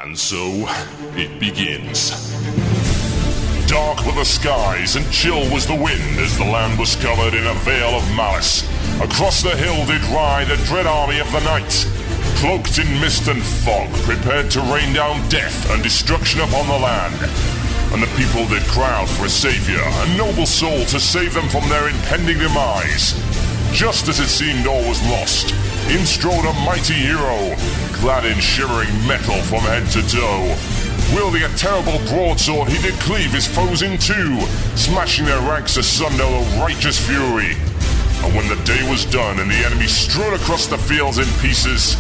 And so, it begins. Dark were the skies, and chill was the wind, as the land was covered in a veil of malice. Across the hill did ride a dread army of the night, cloaked in mist and fog, prepared to rain down death and destruction upon the land. And the people did crowd for a savior, a noble soul to save them from their impending demise. Just as it seemed all was lost, in strode a mighty hero, clad in shimmering metal from head to toe. Wielding a terrible broadsword, he did cleave his foes in two, smashing their ranks asunder with righteous fury. And when the day was done and the enemy strewed across the fields in pieces,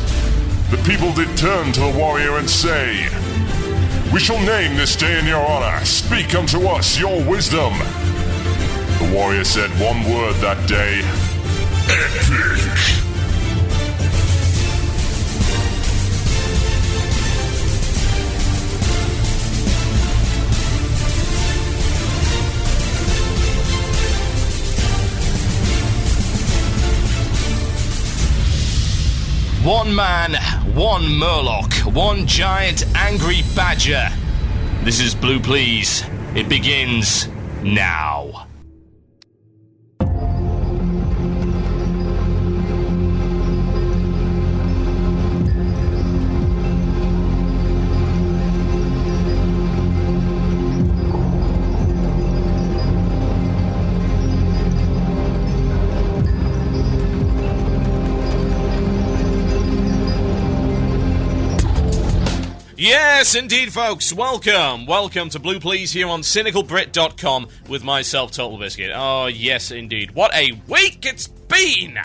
the people did turn to the warrior and say, "We shall name this day in your honor. Speak unto us your wisdom." The warrior said one word that day: epic. One man, one Murloc, one giant angry badger. This is Blue Plz. It begins now. Yes, indeed, folks. Welcome to Blue Plz here on CynicalBrit.com with myself, TotalBiscuit. Oh, yes, indeed. What a week it's been!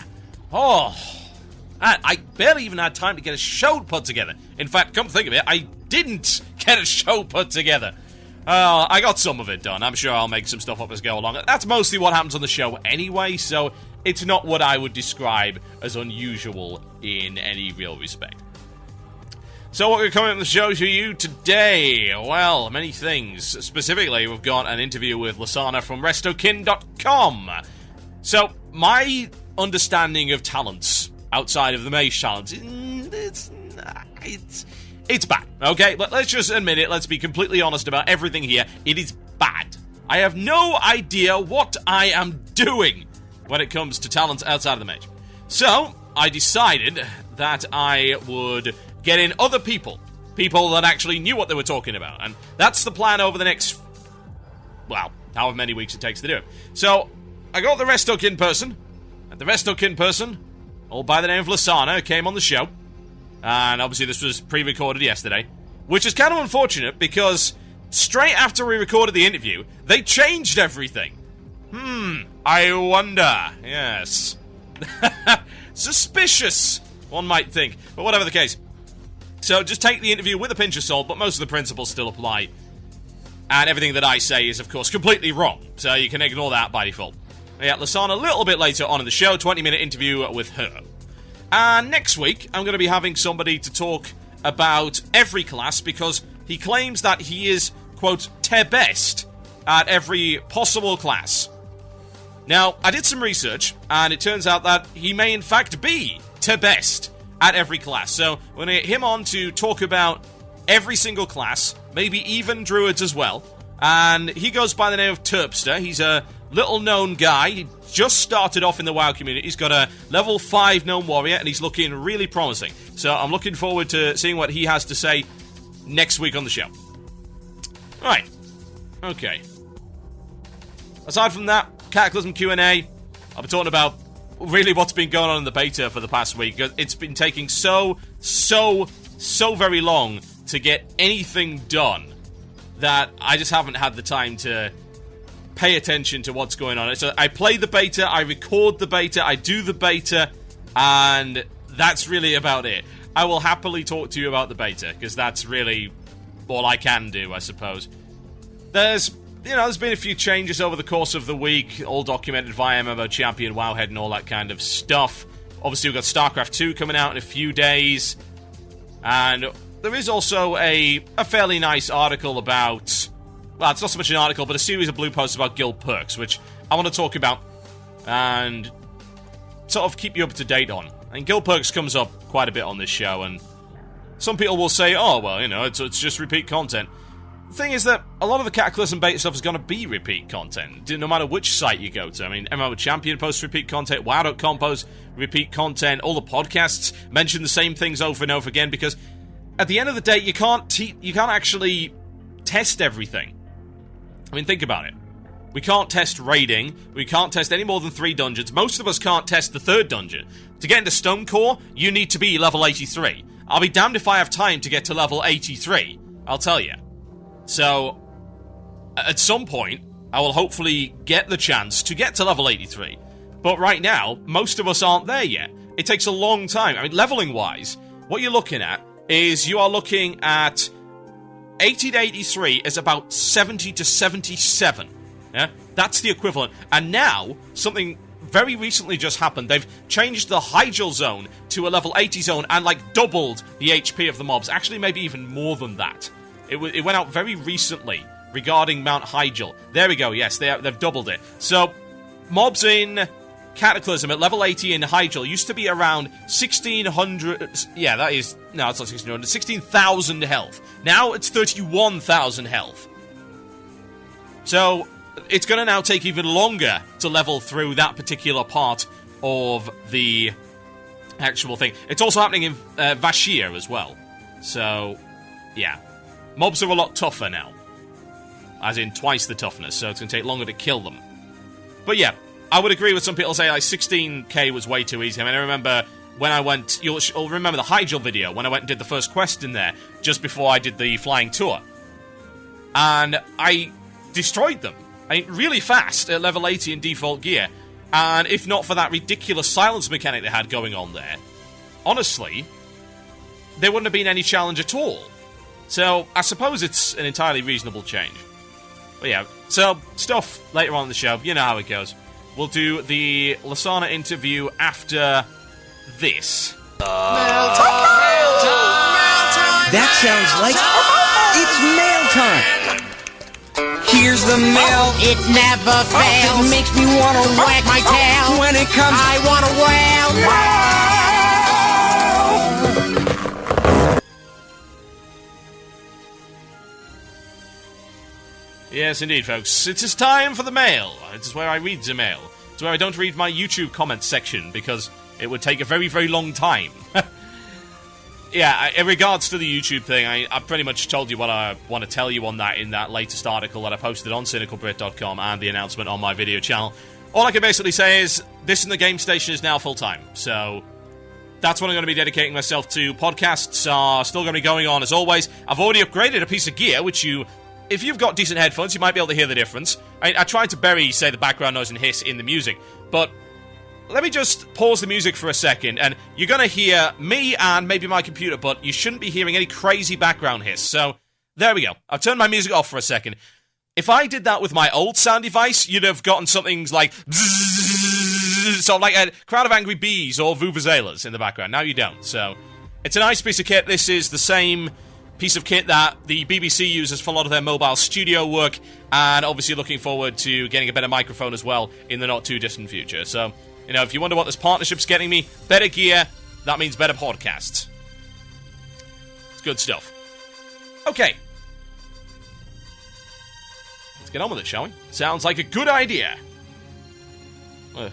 Oh, I barely even had time to get a show put together. In fact, come to think of it, I didn't get a show put together. I got some of it done. I'm sure I'll make some stuff up as I go along. That's mostly what happens on the show anyway, so it's not what I would describe as unusual in any real respect. So what we're coming on the show to you today? Well, many things. Specifically, we've got an interview with Lissanna from restokin.com. So, my understanding of talents outside of the mage talents, it's bad, okay? Let's just admit it. Let's be completely honest about everything here. It is bad. I have no idea what I am doing when it comes to talents outside of the mage. So, I decided that I would get in other people that actually knew what they were talking about, and that's the plan over the next, well, however many weeks it takes to do it. So, I got the Restokin person, and the Restokin person, all by the name of Lissanna, came on the show, and obviously this was pre-recorded yesterday, which is kind of unfortunate, because straight after we recorded the interview, they changed everything. I wonder, yes. Suspicious, one might think, but whatever the case. So just take the interview with a pinch of salt, but most of the principles still apply. And everything that I say is, of course, completely wrong. So you can ignore that by default. Yeah, Lissanna a little bit later on in the show, 20-minute interview with her. And next week, I'm going to be having somebody to talk about every class, because he claims that he is, quote, te best at every possible class. Now, I did some research, and it turns out that he may in fact be te best at every class. So we're going to get him on to talk about every single class, maybe even Druids as well. And he goes by the name of Terpster. He's a little-known guy. He just started off in the WoW community. He's got a level 5 gnome warrior, and he's looking really promising. So I'm looking forward to seeing what he has to say next week on the show. Right. Okay. Aside from that, Cataclysm Q&A. I'll be talking about really what's been going on in the beta for the past week. It's been taking so very long to get anything done that I just haven't had the time to pay attention to what's going on. So I play the beta, I record the beta, I do the beta, and that's really about it. I will happily talk to you about the beta, because that's really all I can do, I suppose. There's been a few changes over the course of the week, all documented via MMO Champion, Wowhead, and all that kind of stuff. Obviously, we've got StarCraft 2 coming out in a few days. And there is also a fairly nice article about... Well, it's not so much an article, but a series of blue posts about guild perks, which I want to talk about and sort of keep you up to date on. And guild perks comes up quite a bit on this show, and some people will say, oh, well, it's just repeat content. The thing is that a lot of the Cataclysm beta stuff is going to be repeat content, no matter which site you go to. I mean, MMO Champion posts repeat content, WoW.com posts repeat content, all the podcasts mention the same things over and over again, because at the end of the day, you can't actually test everything. I mean, think about it. We can't test raiding, we can't test any more than 3 dungeons, most of us can't test the 3rd dungeon. To get into Stonecore, you need to be level 83. I'll be damned if I have time to get to level 83, I'll tell you. So, at some point, I will hopefully get the chance to get to level 83. But right now, most of us aren't there yet. It takes a long time. I mean, leveling-wise, what you're looking at is you are looking at 80 to 83 is about 70 to 77. Yeah? That's the equivalent. And now, something very recently just happened. They've changed the Hyjal zone to a level 80 zone and, doubled the HP of the mobs. Actually, maybe even more than that. It went out very recently regarding Mount Hyjal. There we go, yes, they've doubled it. So, mobs in Cataclysm at level 80 in Hyjal used to be around 1,600... Yeah, that is... No, it's not 1,600. 16,000 health. Now it's 31,000 health. So, it's going to now take even longer to level through that particular part of the actual thing. It's also happening in Vashir as well. So, yeah. Mobs are a lot tougher now. As in twice the toughness, so it's going to take longer to kill them. But yeah, I would agree with some people say 16k was way too easy. I mean, I remember when I went... You'll remember the Hyjal video, when I went and did the first quest in there, just before I did the flying tour. And I destroyed them. I mean, really fast at level 80 in default gear. And if not for that ridiculous silence mechanic they had going on there, honestly, there wouldn't have been any challenge at all. So, I suppose it's an entirely reasonable change. But yeah, so, stuff later on in the show. You know how it goes. We'll do the Lissanna interview after this. Mail time! That sounds like it's mail time! Here's the mail. It never fails. It makes me want to wag my tail. When it comes, I want to wail. Yes, indeed, folks. It is time for the mail. It is where I read the mail. It's where I don't read my YouTube comments section, because it would take a very, very long time. Yeah, in regards to the YouTube thing, I pretty much told you what I want to tell you on that in that latest article that I posted on cynicalbrit.com and the announcement on my video channel. All I can basically say is, this in the game station is now full-time, so that's what I'm going to be dedicating myself to. Podcasts are still going to be going on as always. I've already upgraded a piece of gear, which if you've got decent headphones, you might be able to hear the difference. I tried to bury, say, the background noise and hiss in the music, but let me just pause the music for a second, and you're going to hear me and maybe my computer, but you shouldn't be hearing any crazy background hiss. So, there we go. I've turned my music off for a second. If I did that with my old sound device, you'd have gotten something like so like a crowd of angry bees or vuvuzelas in the background. Now you don't. So, it's a nice piece of kit. This is the same piece of kit that the BBC uses for a lot of their mobile studio work, and obviously looking forward to getting a better microphone as well in the not-too-distant future. So, if you wonder what this partnership's getting me, better gear, that means better podcasts. It's good stuff. Okay. Let's get on with it, shall we? Sounds like a good idea.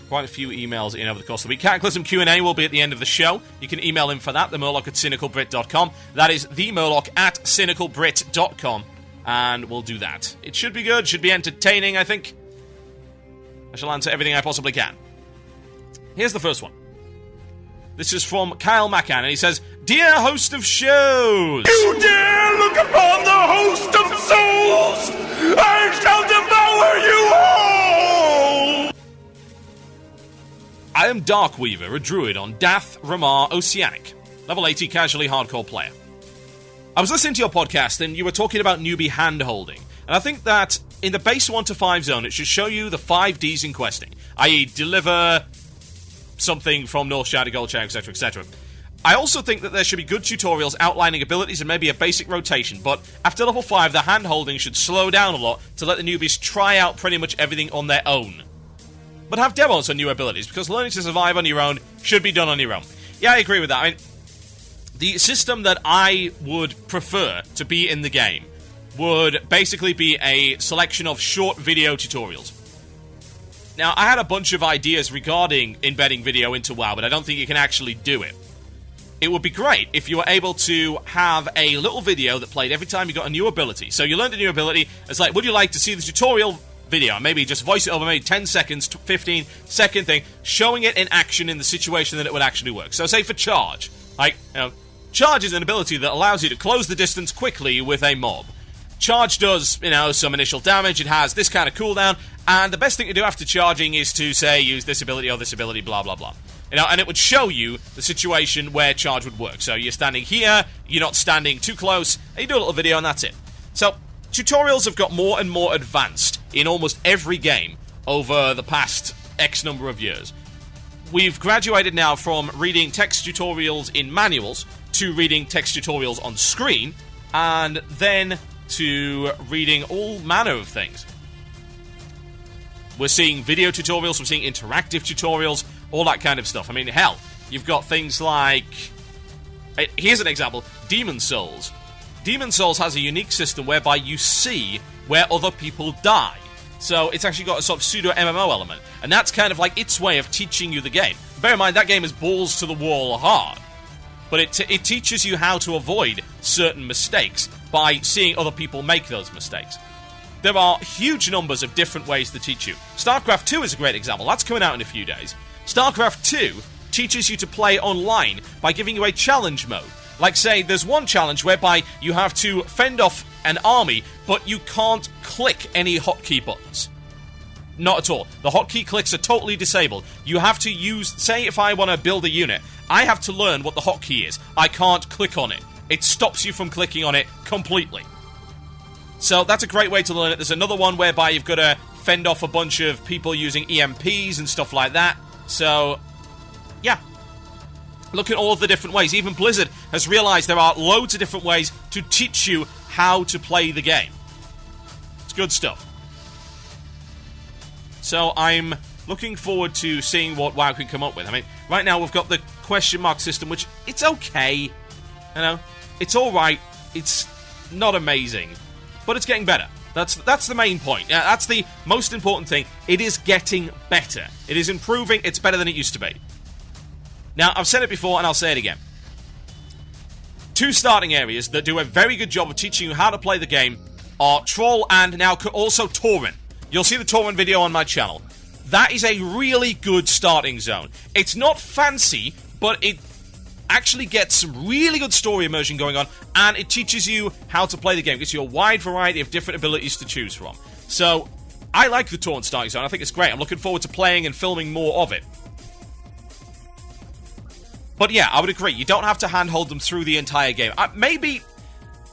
Quite a few emails in over the course of the week. Cataclysm Q&A will be at the end of the show. You can email in for that, themurloc@cynicalbrit.com. That is themurloc@cynicalbrit.com. And we'll do that. It should be good, should be entertaining, I think. I shall answer everything I possibly can. Here's the first one. This is from Kyle Mackan, and he says, "Dear host of shows, You dare look upon the host of souls! I shall devour you all! I am Darkweaver, a druid on Dath Ramar Oceanic, level 80 casually hardcore player. I was listening to your podcast and you were talking about newbie hand-holding, and I think that in the base 1 to 5 zone it should show you the 5 Ds in questing, i.e. deliver something from North Shadow, Gold Shadow, etc, etc. I also think that there should be good tutorials outlining abilities and maybe a basic rotation, but after level 5 the hand-holding should slow down a lot to let the newbies try out pretty much everything on their own. But have demos on new abilities, because learning to survive on your own should be done on your own. Yeah, I agree with that. I mean, The system that I would prefer to be in the game would basically be a selection of short video tutorials. Now, I had a bunch of ideas regarding embedding video into WoW, but I don't think you can actually do it. It would be great if you were able to have a little video that played every time you got a new ability. So you learned a new ability, it's like, would you like to see the tutorial video? Maybe just voice it over, maybe 10 seconds, 15-second thing, showing it in action in the situation that it would actually work. So say for Charge, like, Charge is an ability that allows you to close the distance quickly with a mob. Charge does, some initial damage, it has this kind of cooldown, and the best thing to do after charging is to, say, use this ability or this ability, blah, blah, blah. And it would show you the situation where Charge would work. So you're standing here, you're not standing too close, and you do a little video and that's it. So, tutorials have got more and more advanced in almost every game over the past X number of years. We've graduated now from reading text tutorials in manuals to reading text tutorials on screen, and then to reading all manner of things. We're seeing video tutorials, we're seeing interactive tutorials, all that kind of stuff. I mean, hell, you've got things like... Here's an example. Demon Souls. Demon Souls has a unique system whereby you see where other people die. So it's actually got a sort of pseudo-MMO element. And that's kind of like its way of teaching you the game. Bear in mind, that game is balls to the wall hard. But it teaches you how to avoid certain mistakes by seeing other people make those mistakes. There are huge numbers of different ways to teach you. StarCraft 2 is a great example. That's coming out in a few days. StarCraft 2 teaches you to play online by giving you a challenge mode. Like, say, there's one challenge whereby you have to fend off an army, but you can't click any hotkey buttons. Not at all. The hotkey clicks are totally disabled. You have to use... Say, if I want to build a unit, I have to learn what the hotkey is. I can't click on it. It stops you from clicking on it completely. So that's a great way to learn it. There's another one whereby you've got to fend off a bunch of people using EMPs and stuff like that. So, yeah. Look at all of the different ways. Even Blizzard has realized there are loads of different ways to teach you how to play the game. It's good stuff. So I'm looking forward to seeing what WoW can come up with. I mean, right now we've got the question mark system, which it's okay. It's alright. It's not amazing. But it's getting better. That's the main point. That's the most important thing. It is getting better. It is improving. It's better than it used to be. Now, I've said it before and I'll say it again. Two starting areas that do a very good job of teaching you how to play the game are Troll and now also Tauren. You'll see the Tauren video on my channel. That is a really good starting zone. It's not fancy, but it actually gets some really good story immersion going on, and it teaches you how to play the game. It gives you a wide variety of different abilities to choose from. So, I like the Tauren starting zone. I think it's great. I'm looking forward to playing and filming more of it. But yeah, I would agree. You don't have to handhold them through the entire game. Maybe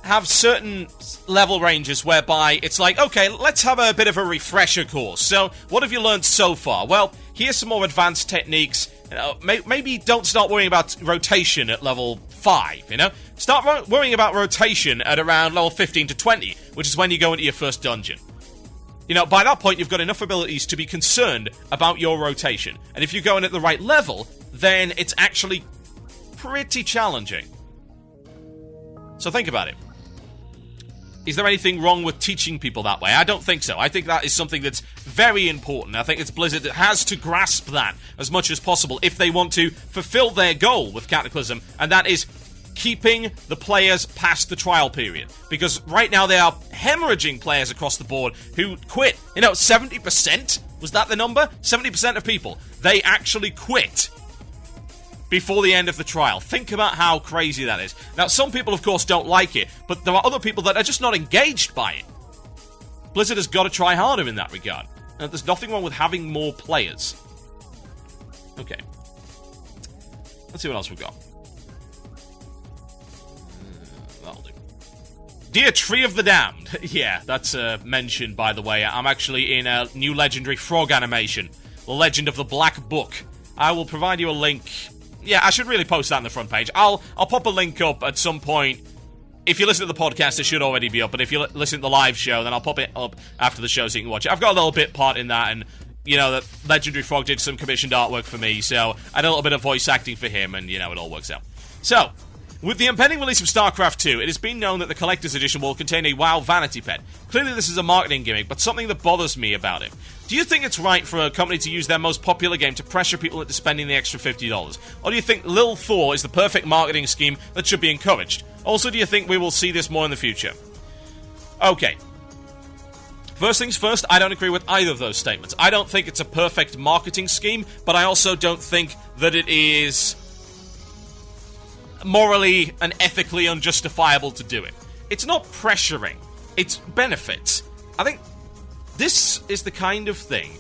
have certain level ranges whereby it's like, okay, let's have a bit of a refresher course. So, what have you learned so far? Well, here's some more advanced techniques. Maybe don't start worrying about rotation at level 5, Start worrying about rotation at around level 15 to 20, which is when you go into your first dungeon. By that point, you've got enough abilities to be concerned about your rotation. And if you're going at the right level, then it's actually pretty challenging. So think about it. Is there anything wrong with teaching people that way? I don't think so. I think that is something that's very important. I think it's Blizzard that has to grasp that as much as possible if they want to fulfill their goal with Cataclysm, and that is keeping the players past the trial period. Because right now they are hemorrhaging players across the board who quit. 70%? Was that the number? 70% of people. They actually quit before the end of the trial. Think about how crazy that is. Now, some people, of course, don't like it, but there are other people that are just not engaged by it. Blizzard has got to try harder in that regard. And there's nothing wrong with having more players. Okay. Let's see what else we've got. That'll do. Dear Tree of the Damned. Yeah, that's mentioned, by the way. I'm actually in a new legendary frog animation. The Legend of the Black Book. I will provide you a link. Yeah, I should really post that on the front page. I'll pop a link up at some point. If you listen to the podcast, it should already be up. But if you listen to the live show, then I'll pop it up after the show so you can watch it. I've got a little bit part in that, and, that Legendary Frog did some commissioned artwork for me, so I did a little bit of voice acting for him, and, it all works out. So, With the impending release of StarCraft 2, it has been known that the Collector's Edition will contain a WoW vanity pet. Clearly this is a marketing gimmick, but something that bothers me about it. Do you think it's right for a company to use their most popular game to pressure people into spending the extra $50? Or do you think Lil Thor is the perfect marketing scheme that should be encouraged? Also, do you think we will see this more in the future? Okay. First things first, I don't agree with either of those statements. I don't think it's a perfect marketing scheme, but I also don't think that it is morally and ethically unjustifiable to do it. It's not pressuring, it's benefits. I think this is the kind of thing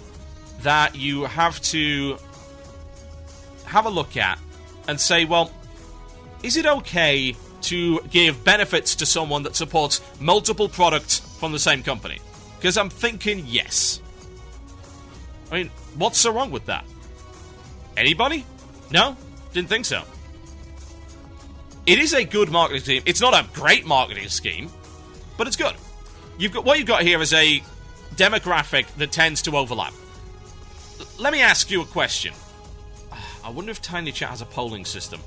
that you have to have a look at and say, well, is it okay to give benefits to someone that supports multiple products from the same company? Because I'm thinking yes. I mean, what's so wrong with that? Anybody? No? Didn't think so. It is a good marketing scheme. It's not a great marketing scheme, but it's good. What you've got here is a demographic that tends to overlap. Let me ask you a question. I wonder if Tiny Chat has a polling system.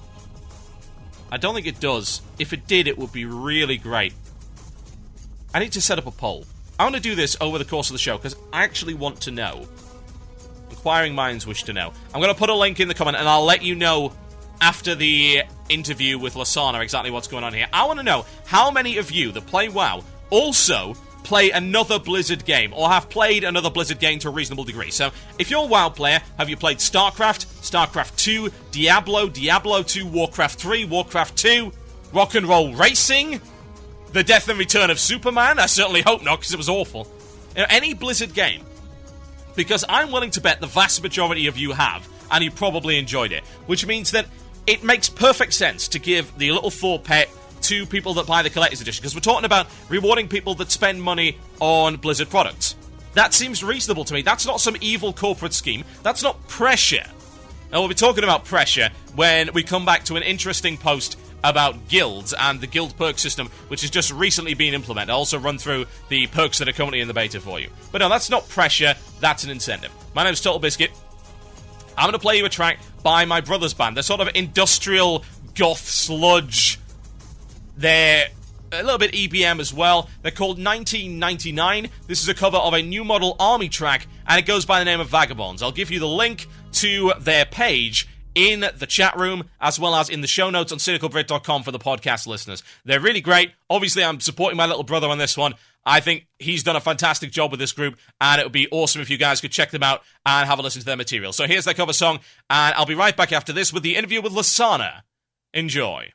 I don't think it does. If it did, it would be really great. I need to set up a poll. I want to do this over the course of the show, because I actually want to know. Inquiring minds wish to know. I'm going to put a link in the comment, and I'll let you know after the interview with Lissanna exactly what's going on here. I want to know how many of you that play WoW also play another Blizzard game, or have played another Blizzard game to a reasonable degree. So, if you're a WoW player, have you played StarCraft, StarCraft 2, Diablo, Diablo 2, Warcraft 3, Warcraft 2, Rock and Roll Racing, The Death and Return of Superman? I certainly hope not, because it was awful. You know, any Blizzard game. Because I'm willing to bet the vast majority of you have, and you probably enjoyed it. Which means that it makes perfect sense to give the Little Thor pet to people that buy the Collector's Edition, because we're talking about rewarding people that spend money on Blizzard products. That seems reasonable to me. That's not some evil corporate scheme. That's not pressure. And we'll be talking about pressure when we come back to an interesting post about guilds and the guild perk system, which has just recently been implemented. I'll also run through the perks that are currently in the beta for you. But no, that's not pressure, that's an incentive. My name's TotalBiscuit. I'm going to play you a track by my brother's band. They're sort of industrial goth sludge. They're a little bit EBM as well. They're called 1999. This is a cover of a new model army track, and it goes by the name of Vagabonds. I'll give you the link to their page in the chat room, as well as in the show notes on cynicalbrit.com for the podcast listeners. They're really great. Obviously, I'm supporting my little brother on this one. I think he's done a fantastic job with this group, and it would be awesome if you guys could check them out and have a listen to their material. So here's their cover song, and I'll be right back after this with the interview with Lissanna. Enjoy.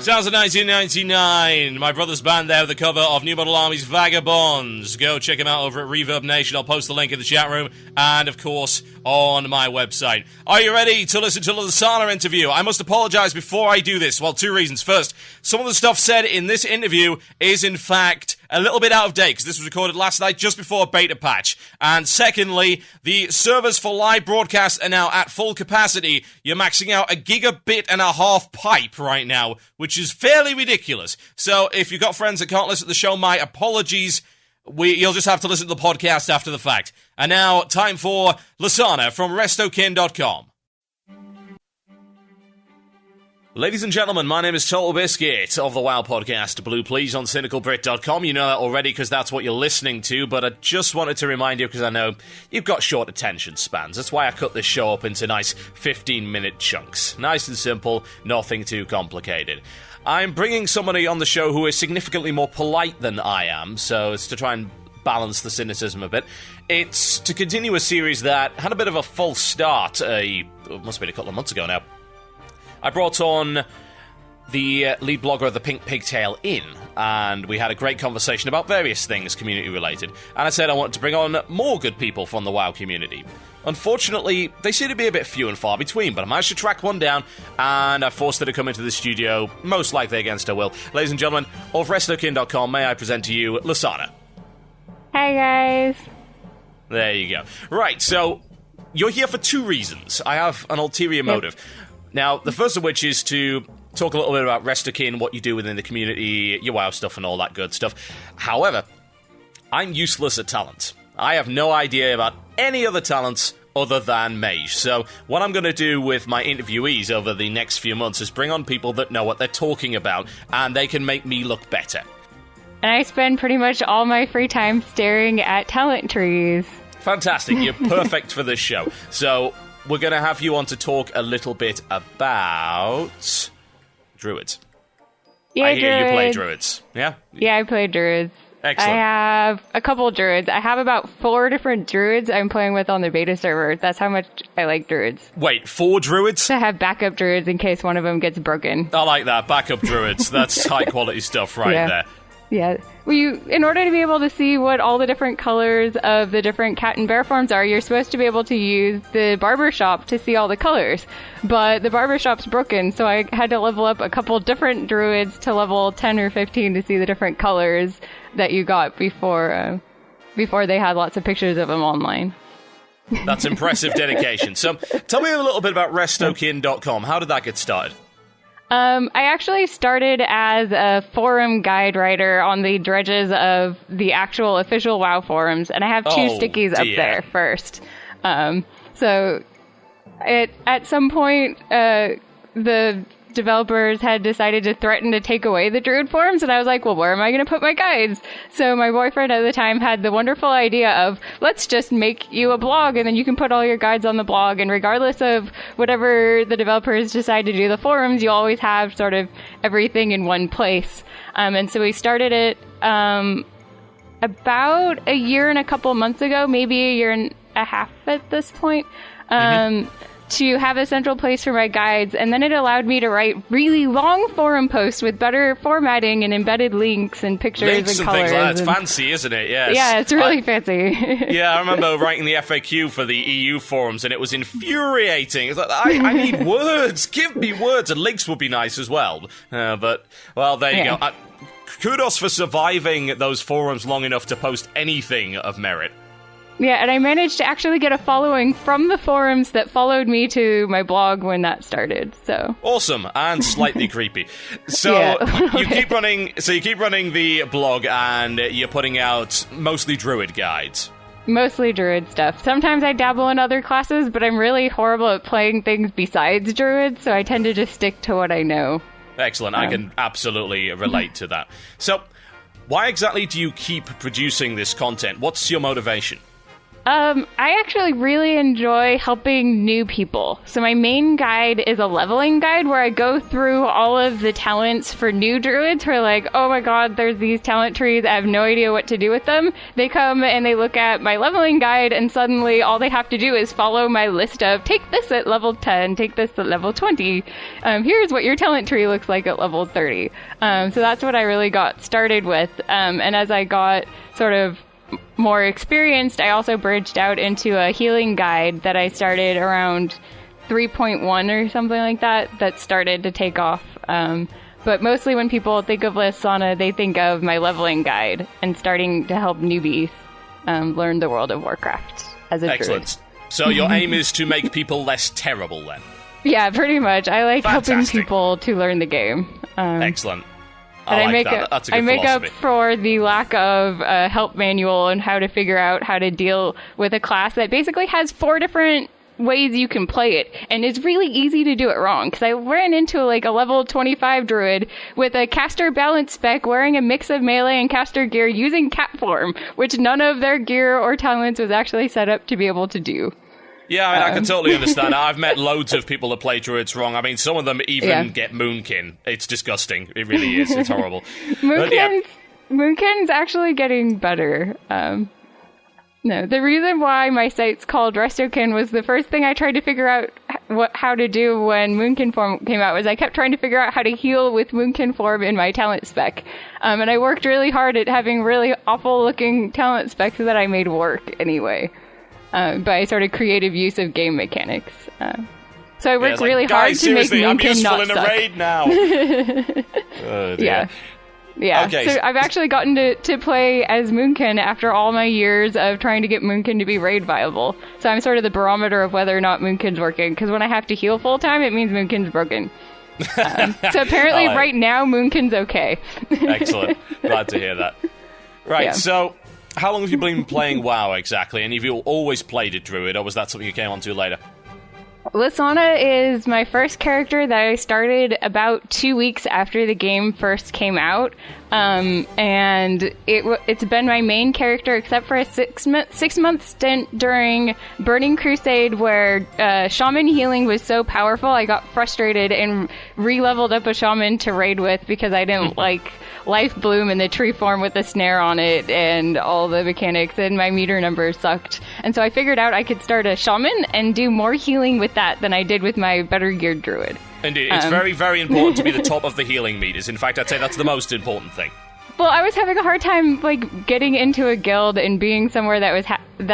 Sounds of 1999. My brother's band there with the cover of New Model Army's Vagabonds. Go check him out over at Reverb Nation. I'll post the link in the chat room and, of course, on my website. Are you ready to listen to the Lissanna interview? I must apologize before I do this. Well, two reasons. First, some of the stuff said in this interview is, in fact, a little bit out of date because this was recorded last night just before a beta patch. And secondly, the servers for live broadcast are now at full capacity. You're maxing out a gigabit and a half pipe right now, which is fairly ridiculous. So if you've got friends that can't listen to the show, my apologies. You'll just have to listen to the podcast after the fact. And now, time for Lissanna from restokin.com. Ladies and gentlemen, my name is TotalBiscuit of the WoW podcast, Blue Plz on cynicalbrit.com. You know that already because that's what you're listening to, but I just wanted to remind you because I know you've got short attention spans. That's why I cut this show up into nice 15-minute chunks. Nice and simple, nothing too complicated. I'm bringing somebody on the show who is significantly more polite than I am, so it's to try and balance the cynicism a bit. It's to continue a series that had a bit of a false start, it must have been a couple of months ago now. I brought on the lead blogger of the Pink Pigtail Inn, and we had a great conversation about various things community-related, and I said I wanted to bring on more good people from the WoW community. Unfortunately, they seem to be a bit few and far between, but I managed to track one down, and I forced her to come into the studio, most likely against her will. Ladies and gentlemen, of restokin.com, may I present to you Lissanna. Hi, guys. There you go. Right, so you're here for two reasons. I have an ulterior motive. Now, the first of which is to talk a little bit about Restokin, what you do within the community, your WoW stuff and all that good stuff. However, I'm useless at talent. I have no idea about any other talents other than Mage. So what I'm going to do with my interviewees over the next few months is bring on people that know what they're talking about, and they can make me look better. And I spend pretty much all my free time staring at talent trees. Fantastic. You're perfect for this show. So we're going to have you on to talk a little bit about Druids. Yeah, I hear you play Druids. Druids. Yeah? Yeah, I play Druids. Excellent. I have a couple Druids. I have about 4 different Druids I'm playing with on the beta server. That's how much I like Druids. Wait, 4 Druids? To have backup Druids in case one of them gets broken. I like that. Backup Druids. That's high-quality stuff right Yeah. there. Yeah. Well, in order to be able to see what all the different colors of the different cat and bear forms are, you're supposed to be able to use the barbershop to see all the colors. But the barbershop's broken, so I had to level up a couple different Druids to level 10 or 15 to see the different colors that you got before they had lots of pictures of them online. That's impressive dedication. So, tell me a little bit about restokin.com. How did that get started? I actually started as a forum guide writer on the dredges of the actual official WoW forums, and I have 2 stickies up there first. So, at some point, the developers had decided to threaten to take away the Druid forums, and I was like, well, where am I going to put my guides? So my boyfriend at the time had the wonderful idea of, let's just make you a blog, and then you can put all your guides on the blog, and regardless of whatever the developers decide to do the forums, you always have sort of everything in one place. And so we started it about a year and a couple months ago, maybe a year and a half at this point. To have a central place for my guides, and then it allowed me to write really long forum posts with better formatting and embedded links and pictures Links and and colors. things like that. It's fancy, isn't it? Yes. Yeah, it's really fancy. Yeah, I remember writing the FAQ for the EU forums, and it was infuriating. It's like, I need words. Give me words, and links would be nice as well. But, well, there you go. Kudos for surviving those forums long enough to post anything of merit. Yeah, and I managed to actually get a following from the forums that followed me to my blog when that started. So awesome and slightly creepy. So you keep running. So you keep running the blog, and you're putting out mostly Druid guides. Mostly Druid stuff. Sometimes I dabble in other classes, but I'm really horrible at playing things besides Druid, so I tend to just stick to what I know. Excellent. I can absolutely relate to that. So, why exactly do you keep producing this content? What's your motivation? I actually really enjoy helping new people. So my main guide is a leveling guide where I go through all of the talents for new druids who are like, oh my god, there's these talent trees, I have no idea what to do with them. They come and they look at my leveling guide, and suddenly all they have to do is follow my list of, take this at level 10, take this at level 20. Here's what your talent tree looks like at level 30. So that's what I really got started with. And as I got sort of more experienced, I also bridged out into a healing guide that I started around 3.1 or something like that started to take off. But mostly when people think of Lissanna, they think of my leveling guide and starting to help newbies learn the world of Warcraft as a Excellent. druid. So your aim is to make people less terrible, then? Yeah, pretty much. I like helping Fantastic. people to learn the game. Excellent. And I like make that. That's a good make up philosophy. for the lack of a help manual and how to figure out how to deal with a class that basically has 4 different ways you can play it, and it's really easy to do it wrong. Because I ran into like a level 25 druid with a caster balance spec wearing a mix of melee and caster gear using cat form, which none of their gear or talents was actually set up to be able to do. Yeah, I mean, I can totally understand. I've met loads of people that play druids wrong. I mean, some of them even get moonkin. It's disgusting. It really is. It's horrible. Moonkin's actually getting better. No, the reason why my site's called Restokin was the first thing I tried to figure out how to do when Moonkin form came out was I kept trying to figure out how to heal with Moonkin form in my talent spec. And I worked really hard at having really awful looking talent specs that I made work anyway. By sort of creative use of game mechanics. So I worked really hard to make Moonkin not suck. I'm useful in a raid now. Oh, dear. Yeah. Okay. So I've actually gotten to play as Moonkin after all my years of trying to get Moonkin to be raid viable. So I'm sort of the barometer of whether or not Moonkin's working, because when I have to heal full time, it means Moonkin's broken. So apparently right now, Moonkin's okay. Excellent. Glad to hear that. Right, so how long have you been playing WoW exactly? And have you always played a druid, or was that something you came onto later? Lissanna is my first character that I started about 2 weeks after the game first came out. and it's been my main character except for a 6-month stint during Burning Crusade where Shaman healing was so powerful I got frustrated and re-leveled up a Shaman to raid with because I didn't like Life Bloom and the tree form with the snare on it and all the mechanics, and my meter numbers sucked. And so I figured out I could start a Shaman and do more healing with that than I did with my better geared Druid. Indeed, it's very, very important to be the top of the healing meters. In fact, I'd say that's the most important thing. Well, I was having a hard time getting into a guild and being somewhere that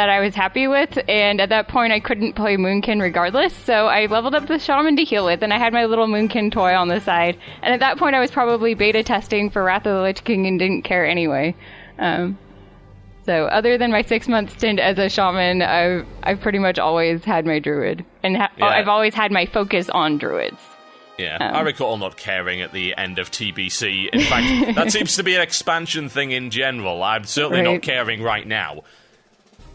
I was happy with, and at that point I couldn't play Moonkin regardless, so I leveled up the Shaman to heal with, and I had my little Moonkin toy on the side, and at that point I was probably beta testing for Wrath of the Lich King and didn't care anyway. So other than my 6-month stint as a Shaman, I've pretty much always had my Druid, and I've always had my focus on Druids. Yeah, I recall not caring at the end of TBC. In fact, that seems to be an expansion thing in general. I'm certainly not caring right now.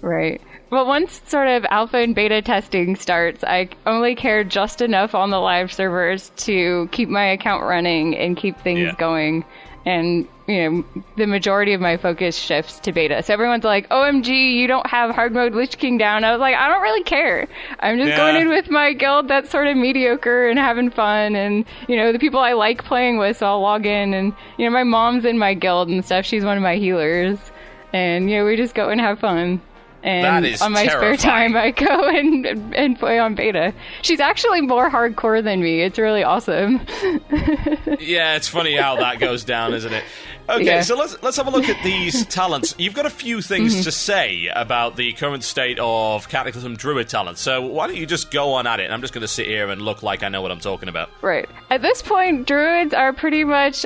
Right. Well, once sort of alpha and beta testing starts, I only care just enough on the live servers to keep my account running and keep things going. And, the majority of my focus shifts to beta. So everyone's like, OMG, you don't have hard mode Lich King down. I was like, I don't really care. I'm just going in with my guild that's sort of mediocre and having fun. And, the people I like playing with, so I'll log in. And, my mom's in my guild and stuff. She's one of my healers. And, we just go and have fun. And on my spare time, I go and play on beta. She's actually more hardcore than me. It's really awesome. Yeah, it's funny how that goes down, isn't it? Okay, so let's have a look at these talents. You've got a few things to say about the current state of Cataclysm Druid talents, so why don't you just go on at it, and I'm just going to sit here and look like I know what I'm talking about. Right. At this point, Druids are pretty much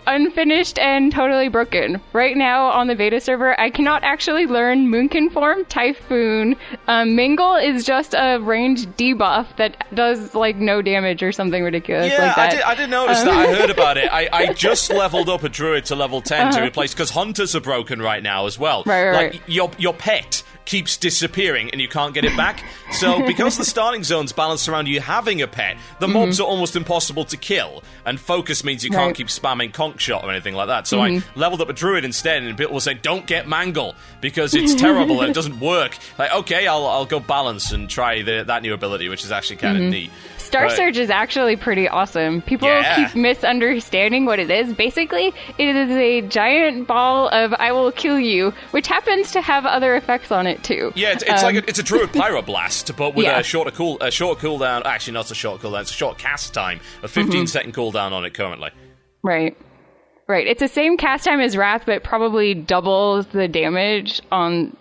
unfinished and totally broken. Right now on the beta server, I cannot actually learn Moonkin form, Typhoon. Mingle is just a range debuff that does no damage or something ridiculous like that. I did notice that. I heard about it. I just leveled up a Druid to level 10 to replace, because Hunters are broken right now as well. Right. Your pet keeps disappearing and you can't get it back. So because the starting zone's balanced around you having a pet, the mobs are almost impossible to kill. And focus means you can't keep spamming conch shot or anything like that. So I leveled up a Druid instead, and people will say, don't get Mangle, because it's terrible and it doesn't work. Okay, I'll go balance and try that new ability, which is actually kind of neat. Star Surge is actually pretty awesome. People keep misunderstanding what it is. Basically, it is a giant ball of I will kill you, which happens to have other effects on it too. Yeah, it's a Druid Pyroblast, but with a shorter cooldown. Actually, not a short cooldown. It's a short cast time, a 15-second cooldown on it currently. Right. It's the same cast time as Wrath, but probably doubles the damage on.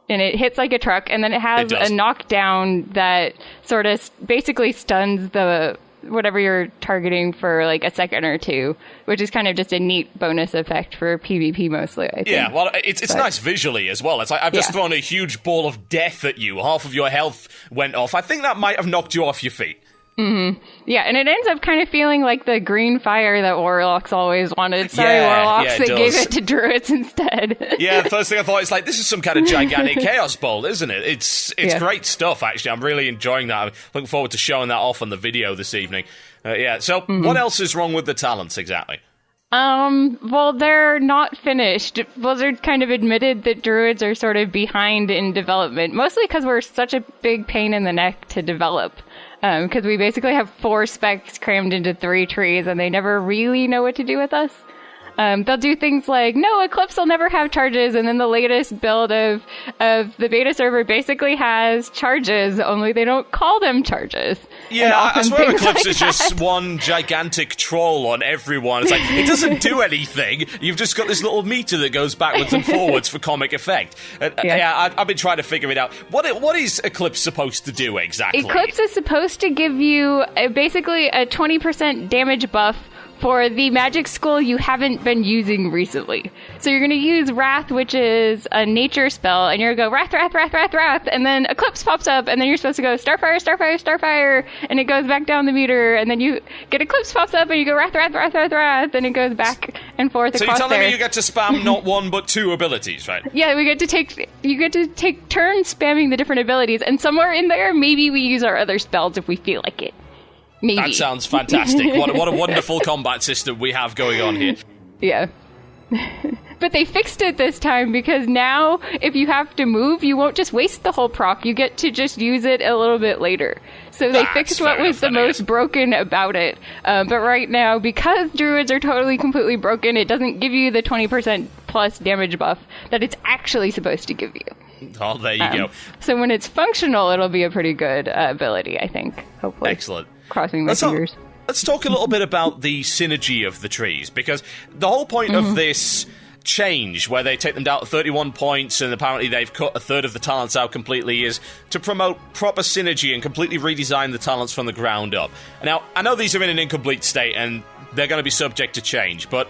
And it hits like a truck, and then it has a knockdown that sort of basically stuns the whatever you're targeting for a second or two, which is kind of just a neat bonus effect for PvP mostly, I think. Yeah, well, it's nice visually as well. It's like I've just thrown a huge ball of death at you. Half of your health went off. I think that might have knocked you off your feet. Yeah, and it ends up kind of feeling like the green fire that Warlocks always wanted. Sorry, Warlocks, they gave it to Druids instead. Yeah, the first thing I thought is this is some kind of gigantic Chaos Bowl, isn't it? It's great stuff, actually. I'm really enjoying that. I'm looking forward to showing that off on the video this evening. So what else is wrong with the talents exactly? Well, they're not finished. Blizzard kind of admitted that Druids are sort of behind in development, mostly because we're such a big pain in the neck to develop. Because we basically have 4 specs crammed into 3 trees, and they never really know what to do with us. They'll do things like, no, Eclipse will never have charges, and then the latest build of the beta server basically has charges, only they don't call them charges. Yeah, I swear Eclipse is just one gigantic troll on everyone. It's it doesn't do anything. You've just got this little meter that goes backwards and forwards for comic effect. I've been trying to figure it out. What is Eclipse supposed to do exactly? Eclipse is supposed to give you basically a 20% damage buff for the magic school you haven't been using recently. So you're going to use Wrath, which is a nature spell, and you're going to go Wrath, Wrath, Wrath, Wrath, Wrath, and then Eclipse pops up, and then you're supposed to go Starfire, Starfire, Starfire, and it goes back down the meter, and then you get Eclipse pops up, and you go Wrath, Wrath, Wrath, Wrath, Wrath, and it goes back and forth across there. So you're telling me you get to spam not 1 but 2 abilities, right? Yeah, you get to take turns spamming the different abilities, and somewhere in there, maybe we use our other spells if we feel like it. Maybe. That sounds fantastic. What a wonderful combat system we have going on here. Yeah. But they fixed it this time because now if you have to move, you won't just waste the whole proc. You get to just use it a little bit later. So they fixed what was the most broken about it. But right now, because Druids are totally, completely broken, it doesn't give you the 20% plus damage buff that it's actually supposed to give you. Oh, there you go. So when it's functional, it'll be a pretty good ability, I think. Hopefully. Excellent. Crossing my fingers. Let's talk a little bit about the synergy of the trees, because the whole point of this change, where they take them down to 31 points and apparently they've cut a third of the talents out completely, is to promote proper synergy and completely redesign the talents from the ground up. Now, I know these are in an incomplete state and they're going to be subject to change, but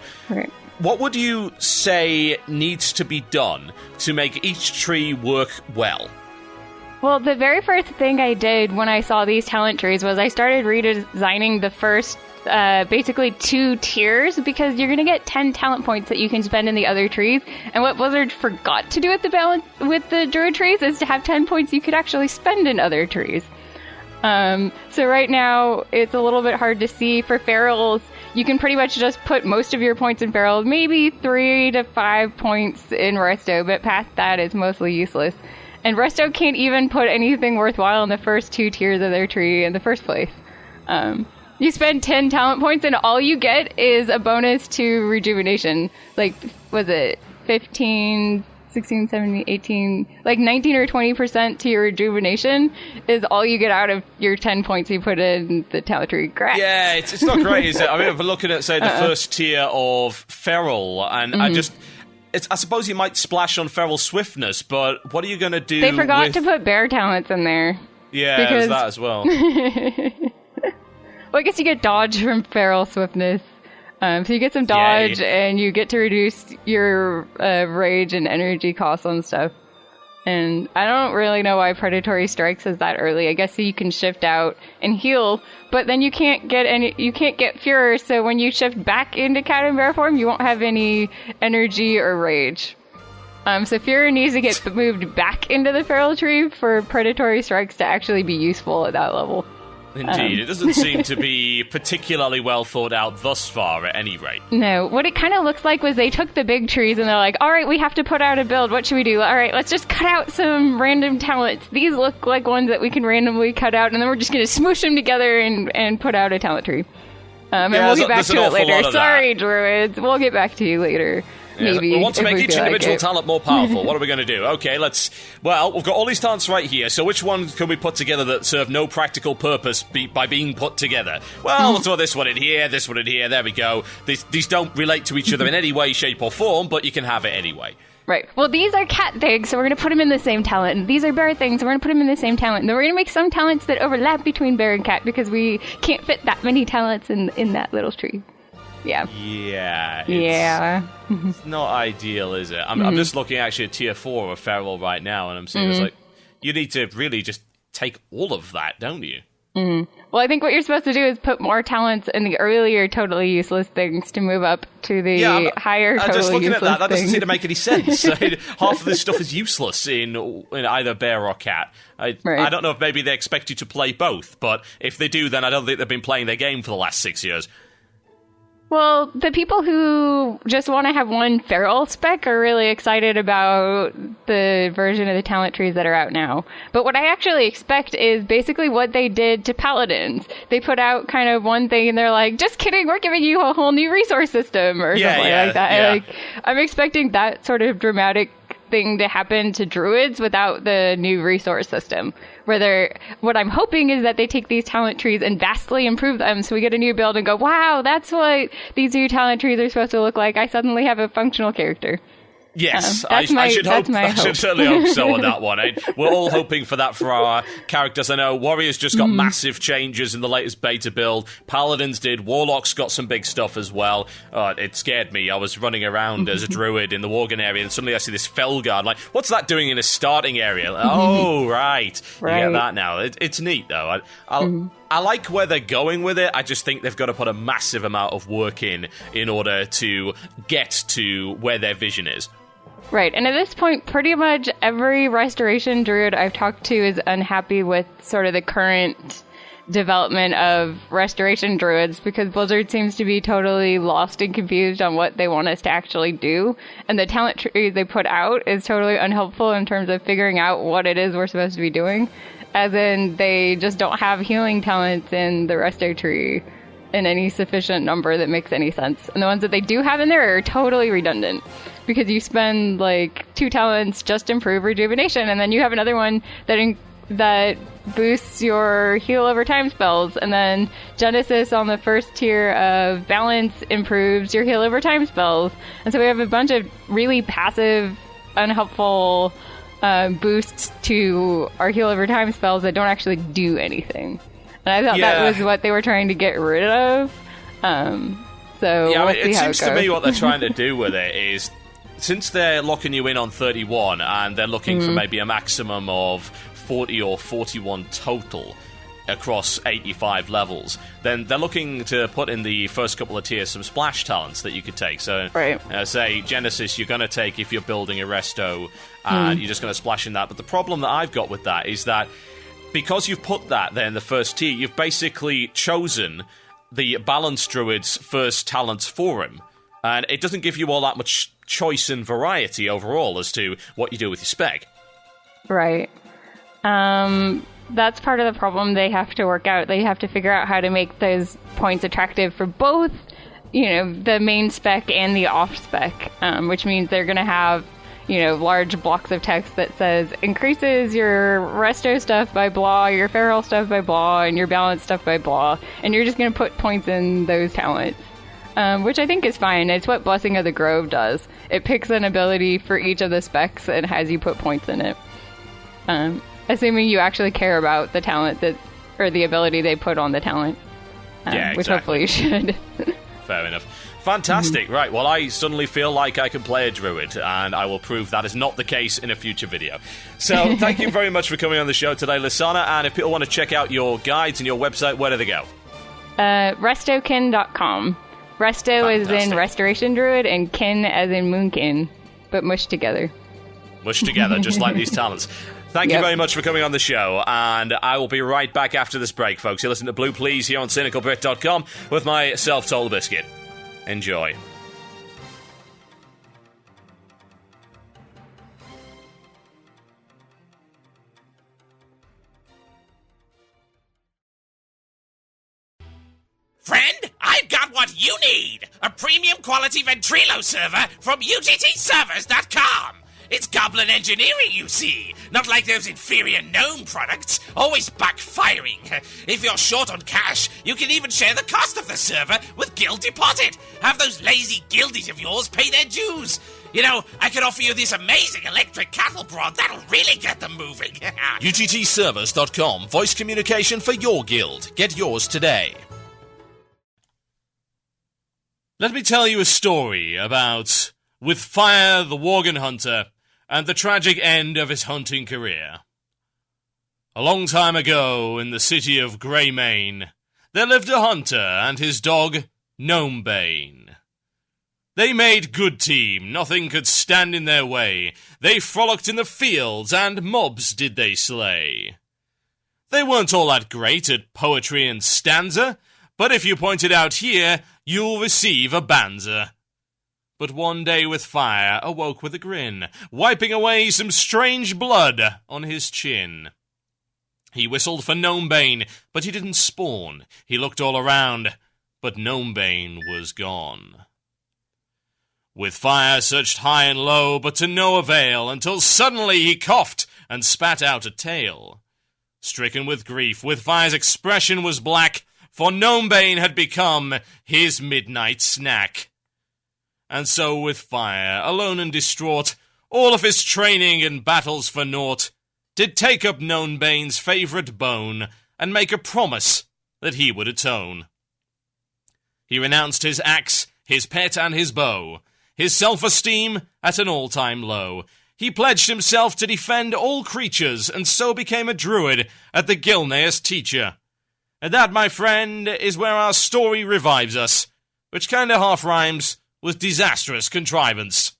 what would you say needs to be done to make each tree work well? Well, the very first thing I did when I saw these talent trees was I started redesigning the first basically 2 tiers, because you're going to get 10 talent points that you can spend in the other trees. And what Blizzard forgot to do with the Druid trees is to have 10 points you could actually spend in other trees. So right now, it's a little bit hard to see. For Ferals, you can pretty much just put most of your points in Feral, maybe 3 to 5 points in Resto, but past that is mostly useless. And Resto can't even put anything worthwhile in the first 2 tiers of their tree in the first place. You spend 10 talent points and all you get is a bonus to rejuvenation. Like, was it 15, 16, 17, 18, like 19 or 20% to your rejuvenation is all you get out of your 10 points you put in the talent tree. Great. Yeah, it's not great, is it? I mean, if we're looking at, say, the first tier of Feral, and I suppose you might splash on Feral Swiftness, but what are you going to do? They forgot to put bear talents in there. Yeah, there's that as well. Well, I guess you get dodge from Feral Swiftness. So you get some dodge, and you get to reduce your rage and energy costs on stuff. And I don't really know why Predatory Strikes is that early. I guess you can shift out and heal, but then you can't get Furor, so when you shift back into Cat and Bear form, you won't have any energy or rage. So Furor needs to get moved back into the Feral tree for Predatory Strikes to actually be useful at that level. Indeed, it doesn't seem to be particularly well thought out thus far, at any rate. No, what it kind of looks like was they took the big trees and they're like, alright, we have to put out a build, what should we do? Alright, let's just cut out some random talents. These look like ones that we can randomly cut out, and then we're just going to smoosh them together and put out a talent tree. And we'll get back to it later. Sorry, Druids, we'll get back to you later. Maybe, we want to make each individual talent more powerful. What are we going to do? Okay, we've got all these talents right here, so which one can we put together that serve no practical purpose by being put together? Well, we'll throw this one in here, there we go. These don't relate to each other in any way, shape, or form, but you can have it anyway. Right. Well, these are cat things, so we're going to put them in the same talent. And these are bear things, so we're going to put them in the same talent. And then we're going to make some talents that overlap between bear and cat, because we can't fit that many talents in that little tree. Yeah. Yeah. It's not ideal, is it? I'm just looking actually at tier 4 of Feral right now, and I'm seeing it's like, you need to really just take all of that, don't you? Well, I think what you're supposed to do is put more talents in the earlier totally useless things to move up to the higher totally just looking useless at that doesn't things. seem to make any sense. Half of this stuff is useless in either bear or cat. I don't know if maybe they expect you to play both, but if they do, then I don't think they've been playing their game for the last 6 years. Well, the people who just want to have one feral spec are really excited about the version of the talent trees that are out now. But what I actually expect is basically what they did to paladins. They put out kind of one thing and they're like, just kidding, we're giving you a whole new resource system or something like that. Yeah. Like, I'm expecting that sort of dramatic thing to happen to Druids without the new resource system. What I'm hoping is that they take these talent trees and vastly improve them, so we get a new build and go, wow, that's what these new talent trees are supposed to look like. I suddenly have a functional character. Yes, I should certainly hope so on that one. We're all hoping for that for our characters. I know Warriors just got massive changes in the latest beta build. Paladins did. Warlocks got some big stuff as well. It scared me. I was running around as a druid in the Worgen area, and suddenly I see this Felguard. Like, what's that doing in a starting area? Oh, right. You get that now. It's neat, though. I like where they're going with it. I just think they've got to put a massive amount of work in order to get to where their vision is. Right, and at this point, pretty much every restoration druid I've talked to is unhappy with sort of the current development of restoration druids, because Blizzard seems to be totally lost and confused on what they want us to actually do, and the talent tree they put out is totally unhelpful in terms of figuring out what it is we're supposed to be doing. As in, they just don't have healing talents in the resto tree in any sufficient number that makes any sense. And the ones that they do have in there are totally redundant, because you spend like 2 talents just to improve rejuvenation, and then you have another one that boosts your heal over time spells, and then Genesis on the first tier of balance improves your heal over time spells. And so we have a bunch of really passive, unhelpful boosts to our heal over time spells that don't actually do anything. And I thought that was what they were trying to get rid of. It seems to me what they're trying to do with it is, since they're locking you in on 31 and they're looking for maybe a maximum of 40 or 41 total across 85 levels, then they're looking to put in the first couple of tiers some splash talents that you could take. So, say, Genesis, you're going to take if you're building a resto, and you're just going to splash in that. But the problem that I've got with that is that because you've put that there in the first tier, you've basically chosen the balanced druid's first talents for him. And it doesn't give you all that much choice and variety overall as to what you do with your spec. Right. That's part of the problem they have to work out. They have to figure out how to make those points attractive for both, the main spec and the off spec, which means they're going to have, large blocks of text that says increases your resto stuff by blah, your feral stuff by blah, and your balance stuff by blah. And you're just going to put points in those talents. Which I think is fine. It's what Blessing of the Grove does. It picks an ability for each of the specs and has you put points in it. Assuming you actually care about the talent or the ability they put on the talent. Which hopefully you should. Fair enough. Fantastic. Right, well, I suddenly feel like I can play a druid, and I will prove that is not the case in a future video. So, thank you very much for coming on the show today, Lissanna, and if people want to check out your guides and your website, where do they go? Restokin.com. Resto is in Restoration Druid, and kin as in Moonkin, but mushed together. Mushed together, just like these talents. Thank you very much for coming on the show, and I will be right back after this break, folks. You listen to Blue Plz here on CynicalBrit.com with myself, TotalBiscuit. Enjoy. Friend, I've got what you need! A premium quality Ventrilo server from UGTservers.com! It's goblin engineering, you see! Not like those inferior gnome products, always backfiring. If you're short on cash, you can even share the cost of the server with Guild Deposit. Have those lazy guildies of yours pay their dues. I could offer you this amazing electric cattle prod that'll really get them moving. UGTservers.com, voice communication for your guild. Get yours today. Let me tell you a story about With Fire the Worgen Hunter and the tragic end of his hunting career. A long time ago, in the city of Greymane, there lived a hunter and his dog, Gnomebane. They made good team, nothing could stand in their way. They frolicked in the fields, and mobs did they slay. They weren't all that great at poetry and stanza, but if you point it out here, you'll receive a banzer. But one day With Fire awoke with a grin, wiping away some strange blood on his chin. He whistled for Gnomebane, but he didn't spawn. He looked all around, but Gnomebane was gone. With Fire searched high and low, but to no avail, until suddenly he coughed and spat out a tail. Stricken with grief, With Fire's expression was black, for Gnomebane had become his midnight snack. And so With Fire, alone and distraught, all of his training and battles for naught, did take up Gnomebane's favourite bone, and make a promise that he would atone. He renounced his axe, his pet and his bow, his self-esteem at an all-time low. He pledged himself to defend all creatures, and so became a druid at the Gilneas teacher. And that, my friend, is where our story revives us, which kinda half rhymes with disastrous contrivance.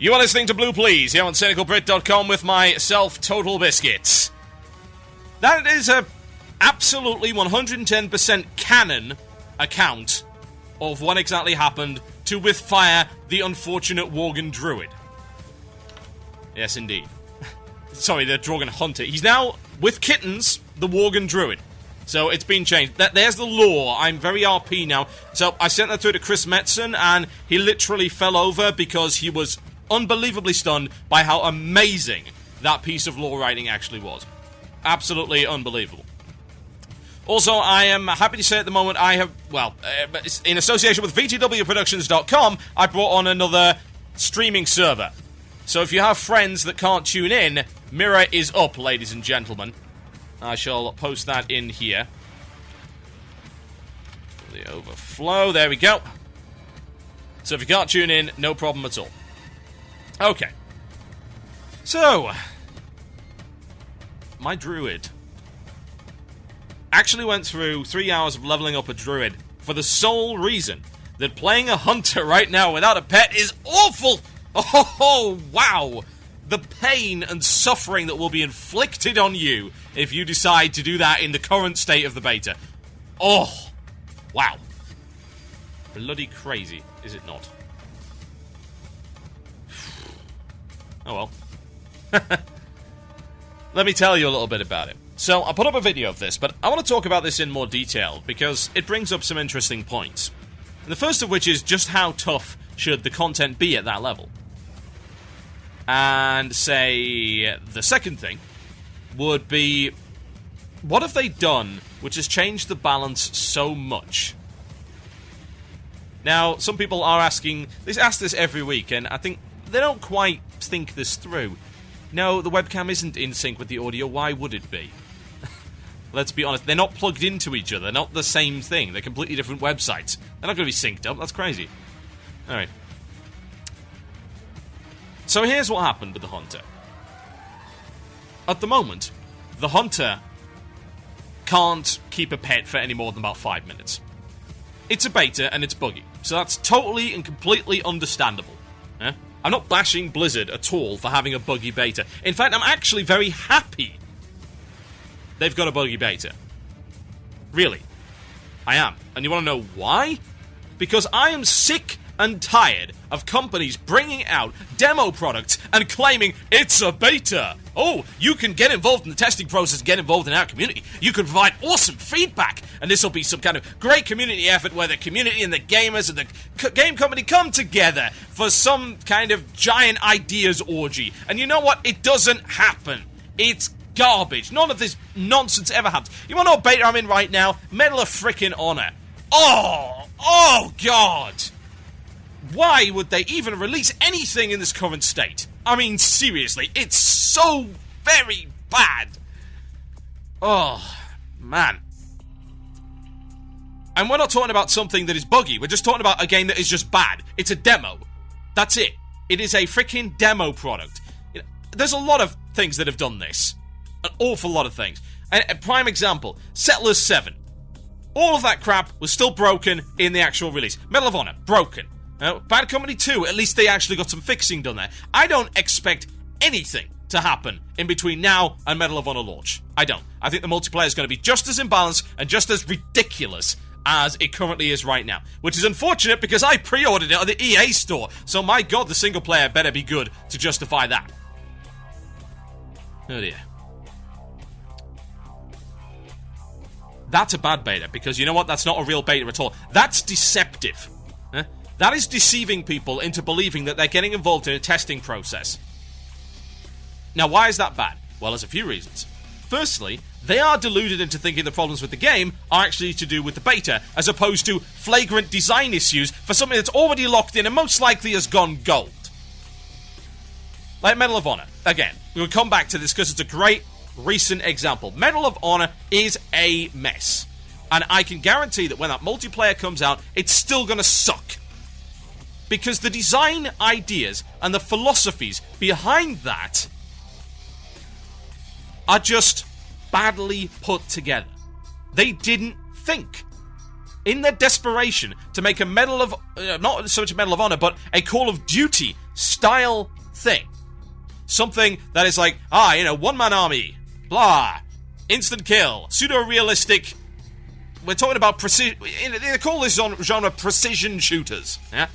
You are listening to Blue Plz here on CynicalBrit.com with myself, TotalBiscuit. That is a absolutely 110% canon account of what exactly happened to Withfire, the unfortunate Worgen Druid. Yes, indeed. Sorry, the Dragon Hunter. He's now, with kittens, the Worgen Druid. So it's been changed. There's the lore. I'm very RP now. So I sent that through to Chris Metzen, and he literally fell over because he was unbelievably stunned by how amazing that piece of lore writing actually was. Absolutely unbelievable. Also, I am happy to say at the moment I have, well, in association with VTWProductions.com, I brought on another streaming server. So if you have friends that can't tune in, Mirror is up, ladies and gentlemen. I shall post that in here. The overflow, there we go. So if you can't tune in, no problem at all. Okay. So, my druid actually went through 3 hours of leveling up a druid for the sole reason that playing a hunter right now without a pet is awful! Oh, wow! The pain and suffering that will be inflicted on you if you decide to do that in the current state of the beta. Oh, wow. Bloody crazy, is it not? Oh well. Let me tell you a little bit about it. So, I put up a video of this, but I want to talk about this in more detail because it brings up some interesting points. And the first of which is just how tough should the content be at that level. And, say, the second thing would be, what have they done which has changed the balance so much? Now, some people are asking, they ask this every week, and I think they don't quite think this through. No, the webcam isn't in sync with the audio, why would it be? Let's be honest, they're not plugged into each other, they're not the same thing, they're completely different websites. They're not going to be synced up, that's crazy. Alright. So here's what happened with the Hunter. At the moment, the Hunter can't keep a pet for any more than about 5 minutes. It's a beta and it's buggy, so that's totally and completely understandable. Yeah? I'm not bashing Blizzard at all for having a buggy beta. In fact, I'm actually very happy they've got a buggy beta. Really. I am. And you want to know why? Because I am sick and tired of companies bringing out demo products and claiming it's a beta. Oh, you can get involved in the testing process, get involved in our community. You can provide awesome feedback, and this will be some kind of great community effort where the community and the gamers and the game company come together for some kind of giant ideas orgy. And you know what? It doesn't happen. It's garbage. None of this nonsense ever happens. You want to know what beta I'm in right now? Medal of Frickin' Honor. Oh, God. Why would they even release anything in this current state? I mean, seriously, it's so very bad. Oh, man. And we're not talking about something that is buggy. We're just talking about a game that is just bad. It's a demo. That's it. It is a freaking demo product. There's a lot of things that have done this. An awful lot of things. And a prime example, Settlers 7. All of that crap was still broken in the actual release. Medal of Honor, broken. Bad Company 2, at least they actually got some fixing done there. I don't expect anything to happen in between now and Medal of Honor launch. I don't. I think the multiplayer is going to be just as imbalanced and just as ridiculous as it currently is right now. Which is unfortunate because I pre-ordered it on the EA store. So my god, the single player better be good to justify that. Oh dear. That's a bad beta because you know what? That's not a real beta at all. That's deceptive. That is deceiving people into believing that they're getting involved in a testing process. Now, why is that bad? Well, there's a few reasons. Firstly, they are deluded into thinking the problems with the game are actually to do with the beta, as opposed to flagrant design issues for something that's already locked in and most likely has gone gold. Like Medal of Honor. Again, we'll come back to this because it's a great recent example. Medal of Honor is a mess. And I can guarantee that when that multiplayer comes out, it's still going to suck. Because the design ideas and the philosophies behind that are just badly put together. They didn't think. In their desperation to make a Medal of... not so much a Medal of Honor, but a Call of Duty style thing. Something that is like, one-man army, blah, instant kill, pseudo-realistic. We're talking about precision. They call this genre precision shooters. Yeah,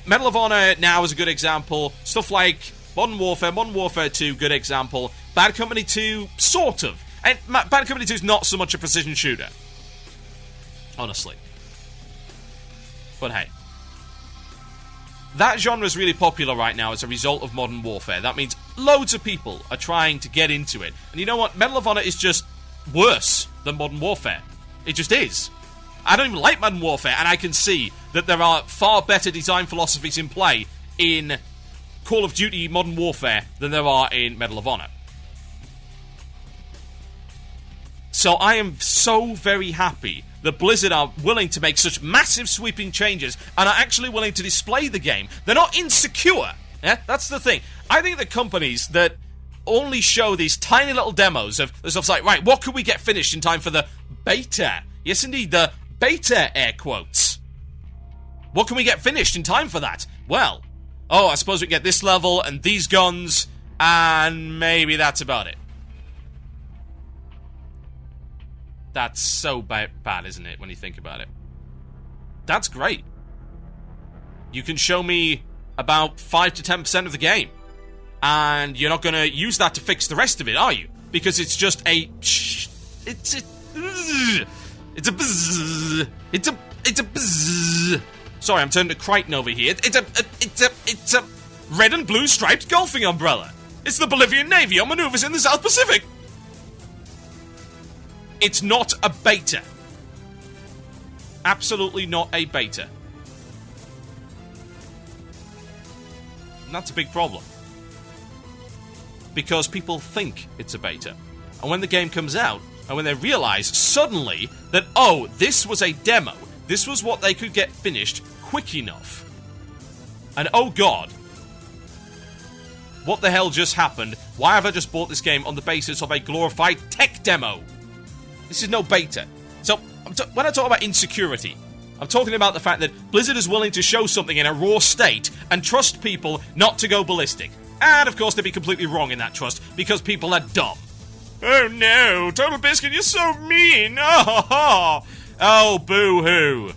Medal of Honor now is a good example. Stuff like Modern Warfare 2, good example. Bad Company 2, sort of. And Bad Company 2 is not so much a precision shooter, honestly. But hey, that genre is really popular right now as a result of Modern Warfare. That means loads of people are trying to get into it. And you know what? Medal of Honor is just worse than Modern Warfare. It just is. I don't even like Modern Warfare, and I can see that there are far better design philosophies in play in Call of Duty Modern Warfare than there are in Medal of Honor. So I am so very happy that Blizzard are willing to make such massive sweeping changes and are actually willing to display the game. They're not insecure. Yeah, that's the thing. I think the companies that only show these tiny little demos of stuff like, right, what could we get finished in time for the beta? Yes, indeed, the beta, air quotes. What can we get finished in time for that? Well, I suppose we can get this level and these guns, and maybe that's about it. That's so bad, isn't it, when you think about it? That's great. You can show me about 5 to 10% of the game, and you're not going to use that to fix the rest of it, are you? Because it's just a... It's a bzzz. Sorry, I'm turning to Crichton over here. It's a red and blue striped golfing umbrella. It's the Bolivian Navy on maneuvers in the South Pacific. It's not a beta. Absolutely not a beta. And that's a big problem. Because people think it's a beta. And when the game comes out, and when they realize suddenly that, this was a demo, this was what they could get finished quick enough. And oh god, what the hell just happened? Why have I just bought this game on the basis of a glorified tech demo? This is no beta. So, when I talk about insecurity, I'm talking about the fact that Blizzard is willing to show something in a raw state and trust people not to go ballistic. And, of course, they'd be completely wrong in that trust, because people are dumb. Oh, no. TotalBiscuit, you're so mean. Oh, boo-hoo.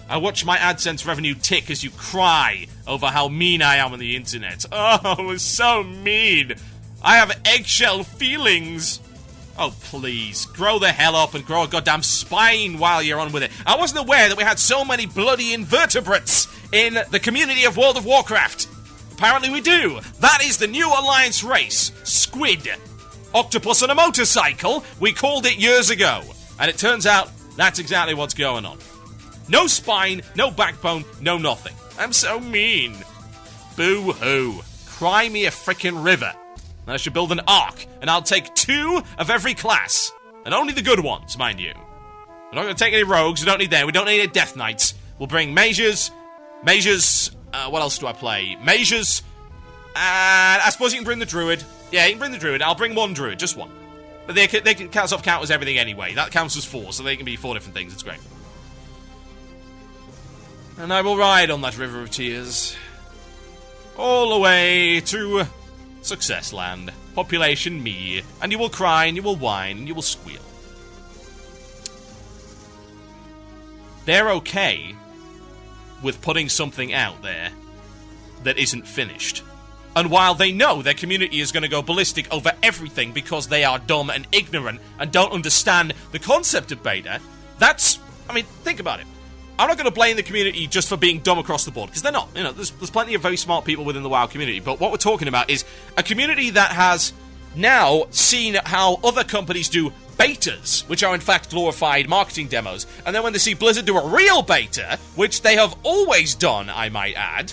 I watch my AdSense revenue tick as you cry over how mean I am on the internet. Oh, so mean. I have eggshell feelings. Oh, please. Grow the hell up and grow a goddamn spine while you're on with it. I wasn't aware that we had so many bloody invertebrates in the community of World of Warcraft. Apparently we do. That is the new alliance race. Squid. Octopus on a motorcycle. We called it years ago. And it turns out that's exactly what's going on. No spine, no backbone, no nothing. I'm so mean. Boo-hoo. Cry me a frickin' river. And I should build an arc, and I'll take 2 of every class. And only the good ones, mind you. We're not going to take any rogues, we don't need them. We don't need any death knights. We'll bring mages, what else do I play? Mages, and I suppose you can bring the druid. Yeah, you can bring the druid. I'll bring 1 druid, just 1. But they can count as everything anyway. That counts as 4, so they can be 4 different things. It's great. And I will ride on that river of tears. All the way to Success Land. Population me. And you will cry, and you will whine, and you will squeal. They're okay with putting something out there that isn't finished. And while they know their community is going to go ballistic over everything because they are dumb and ignorant and don't understand the concept of beta, think about it. I'm not going to blame the community just for being dumb across the board, because they're not. There's plenty of very smart people within the WoW community, but what we're talking about is a community that has now seen how other companies do betas, which are in fact glorified marketing demos, and then when they see Blizzard do a real beta, which they have always done, I might add,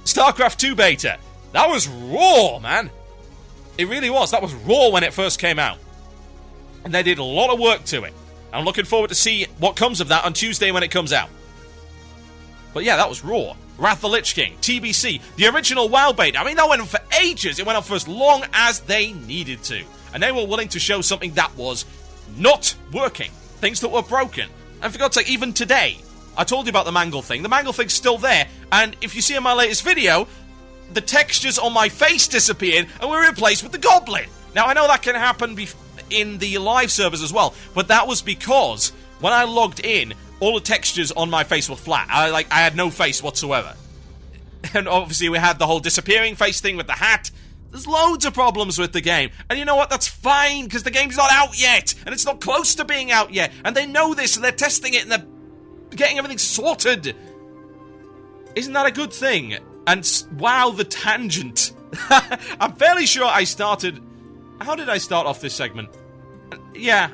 StarCraft 2 beta. That was raw, man. It really was. That was raw when it first came out. And they did a lot of work to it. I'm looking forward to see what comes of that on Tuesday when it comes out. But yeah, that was raw. Wrath of the Lich King, TBC, the original WoW beta. That went on for ages. It went on for as long as they needed to. And they were willing to show something that was not working. Things that were broken. And for God's sake, even today, I told you about the mangle thing. The mangle thing's still there, and if you see in my latest video, the textures on my face disappeared and were replaced with the goblin. Now, I know that can happen in the live servers as well, but that was because when I logged in, all the textures on my face were flat. I had no face whatsoever. And obviously we had the whole disappearing face thing with the hat. There's loads of problems with the game. And you know what? That's fine, because the game's not out yet. And it's not close to being out yet. And they know this, and they're testing it, and they're getting everything sorted. Isn't that a good thing? And wow, the tangent. I'm fairly sure I started... How did I start off this segment? Yeah.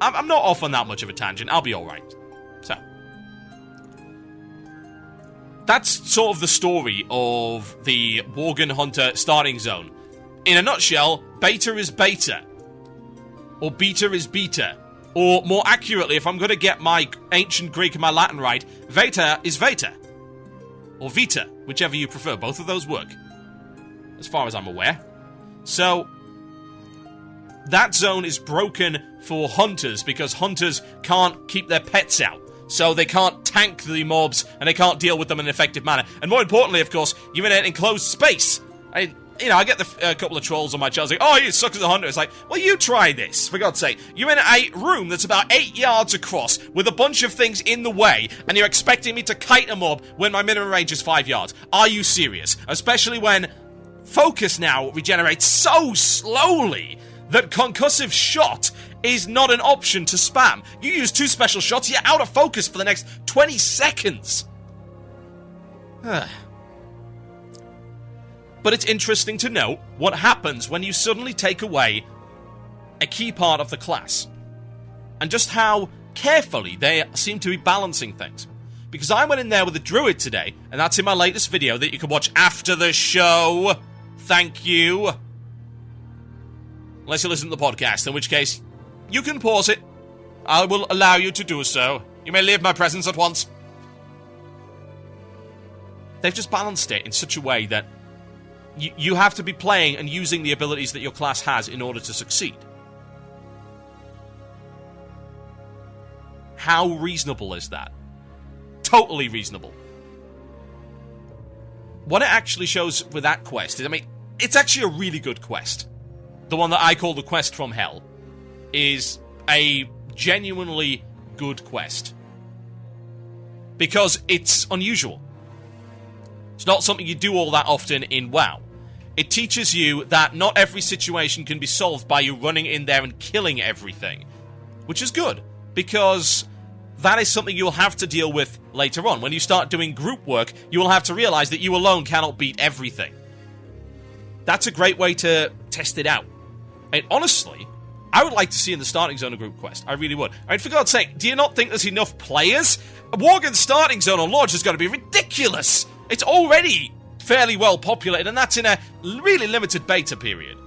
I'm not off on that much of a tangent. I'll be alright. So. That's sort of the story of the Worgen Hunter starting zone. In a nutshell, beta is beta. Or beta is beta. Or more accurately, if I'm going to get my ancient Greek and my Latin right, Veta is Veta. Or Vita, whichever you prefer. Both of those work. As far as I'm aware. So, that zone is broken for hunters because hunters can't keep their pets out. So they can't tank the mobs and they can't deal with them in an effective manner. And more importantly, of course, you're in an enclosed space. I get a couple of trolls on my channel saying, oh, you suck as a hunter. It's like, well, you try this, for God's sake. You're in a room that's about 8 yards across with a bunch of things in the way, and you're expecting me to kite a mob when my minimum range is 5 yards. Are you serious? Especially when focus now regenerates so slowly that concussive shot is not an option to spam. You use 2 special shots, you're out of focus for the next 20 seconds. But it's interesting to note what happens when you suddenly take away a key part of the class. And just how carefully they seem to be balancing things. Because I went in there with a druid today, and that's in my latest video that you can watch after the show. Thank you. Unless you listen to the podcast, in which case, you can pause it. I will allow you to do so. You may leave my presence at once. They've just balanced it in such a way that you have to be playing and using the abilities that your class has in order to succeed. How reasonable is that? Totally reasonable. What it actually shows with that quest is, it's actually a really good quest. The one that I call the Quest from Hell is a genuinely good quest. Because it's unusual. It's not something you do all that often in WoW. It teaches you that not every situation can be solved by you running in there and killing everything. Which is good, because that is something you'll have to deal with later on. When you start doing group work, you will have to realize that you alone cannot beat everything. That's a great way to test it out. And honestly, I would like to see in the starting zone a group quest. I really would. For God's sake, do you not think there's enough players? A Worgen starting zone on launch is going to be ridiculous. It's already fairly well populated, and that's in a really limited beta period.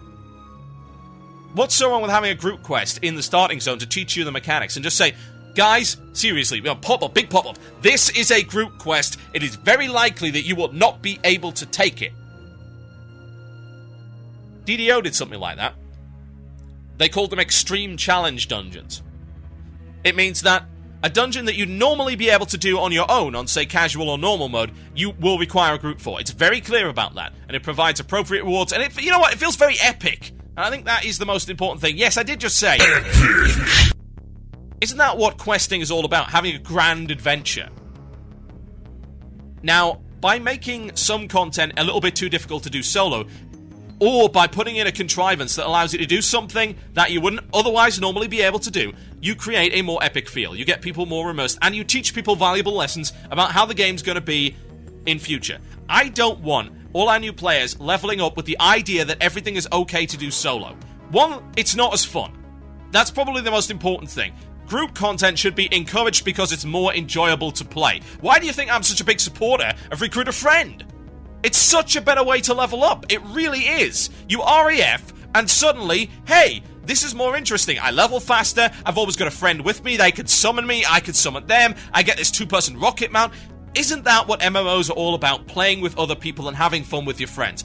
What's so wrong with having a group quest in the starting zone to teach you the mechanics and just say, guys, seriously, pop-up, big pop-up. This is a group quest. It is very likely that you will not be able to take it. DDO did something like that. They called them extreme challenge dungeons. It means that a dungeon that you'd normally be able to do on your own on, say, casual or normal mode, you will require a group for. It's very clear about that, and it provides appropriate rewards, and you know what? It feels very epic. And I think that is the most important thing. Yes, I did just say... Isn't that what questing is all about? Having a grand adventure. Now, by making some content a little bit too difficult to do solo, or by putting in a contrivance that allows you to do something that you wouldn't otherwise normally be able to do, you create a more epic feel. You get people more immersed, and you teach people valuable lessons about how the game's going to be in future. I don't want all our new players leveling up with the idea that everything is okay to do solo. One, it's not as fun. That's probably the most important thing. Group content should be encouraged because it's more enjoyable to play. Why do you think I'm such a big supporter of Recruit a Friend? It's such a better way to level up. It really is. You REF, and suddenly, hey, this is more interesting. I level faster. I've always got a friend with me. They could summon me. I could summon them. I get this 2-person rocket mount. Isn't that what MMOs are all about? Playing with other people and having fun with your friends.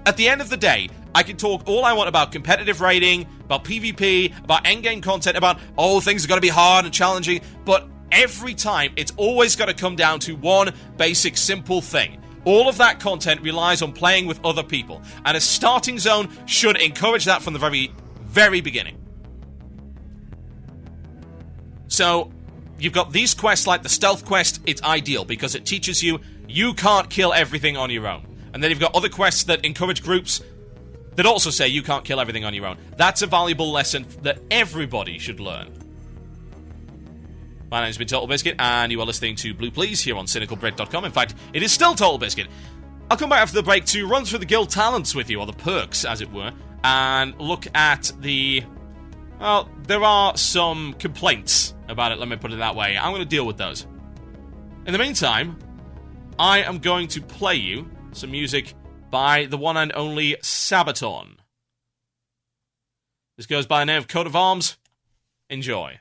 At the end of the day, I can talk all I want about competitive raiding, about PvP, about endgame content, about, oh, things are going to be hard and challenging, but every time, it's always got to come down to one basic, simple thing. All of that content relies on playing with other people, and a starting zone should encourage that from the very, very beginning. So, you've got these quests like the stealth quest. It's ideal because it teaches you can't kill everything on your own. And then you've got other quests that encourage groups that also say you can't kill everything on your own. That's a valuable lesson that everybody should learn. My name's been TotalBiscuit, and you are listening to Blue Plz here on CynicalBrit.com. In fact, it is still TotalBiscuit. I'll come back after the break to run through the guild talents with you, or the perks, as it were, and look at the... Well, there are some complaints about it, let me put it that way. I'm going to deal with those. In the meantime, I am going to play you some music by the one and only Sabaton. This goes by the name of Coat of Arms. Enjoy.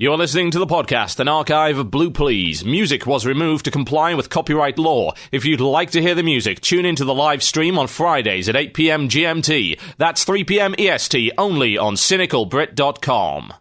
You're listening to the podcast, an archive of Blue Plz. Music was removed to comply with copyright law. If you'd like to hear the music, tune into the live stream on Fridays at 8 p.m. GMT. That's 3 p.m. EST, only on CynicalBrit.com.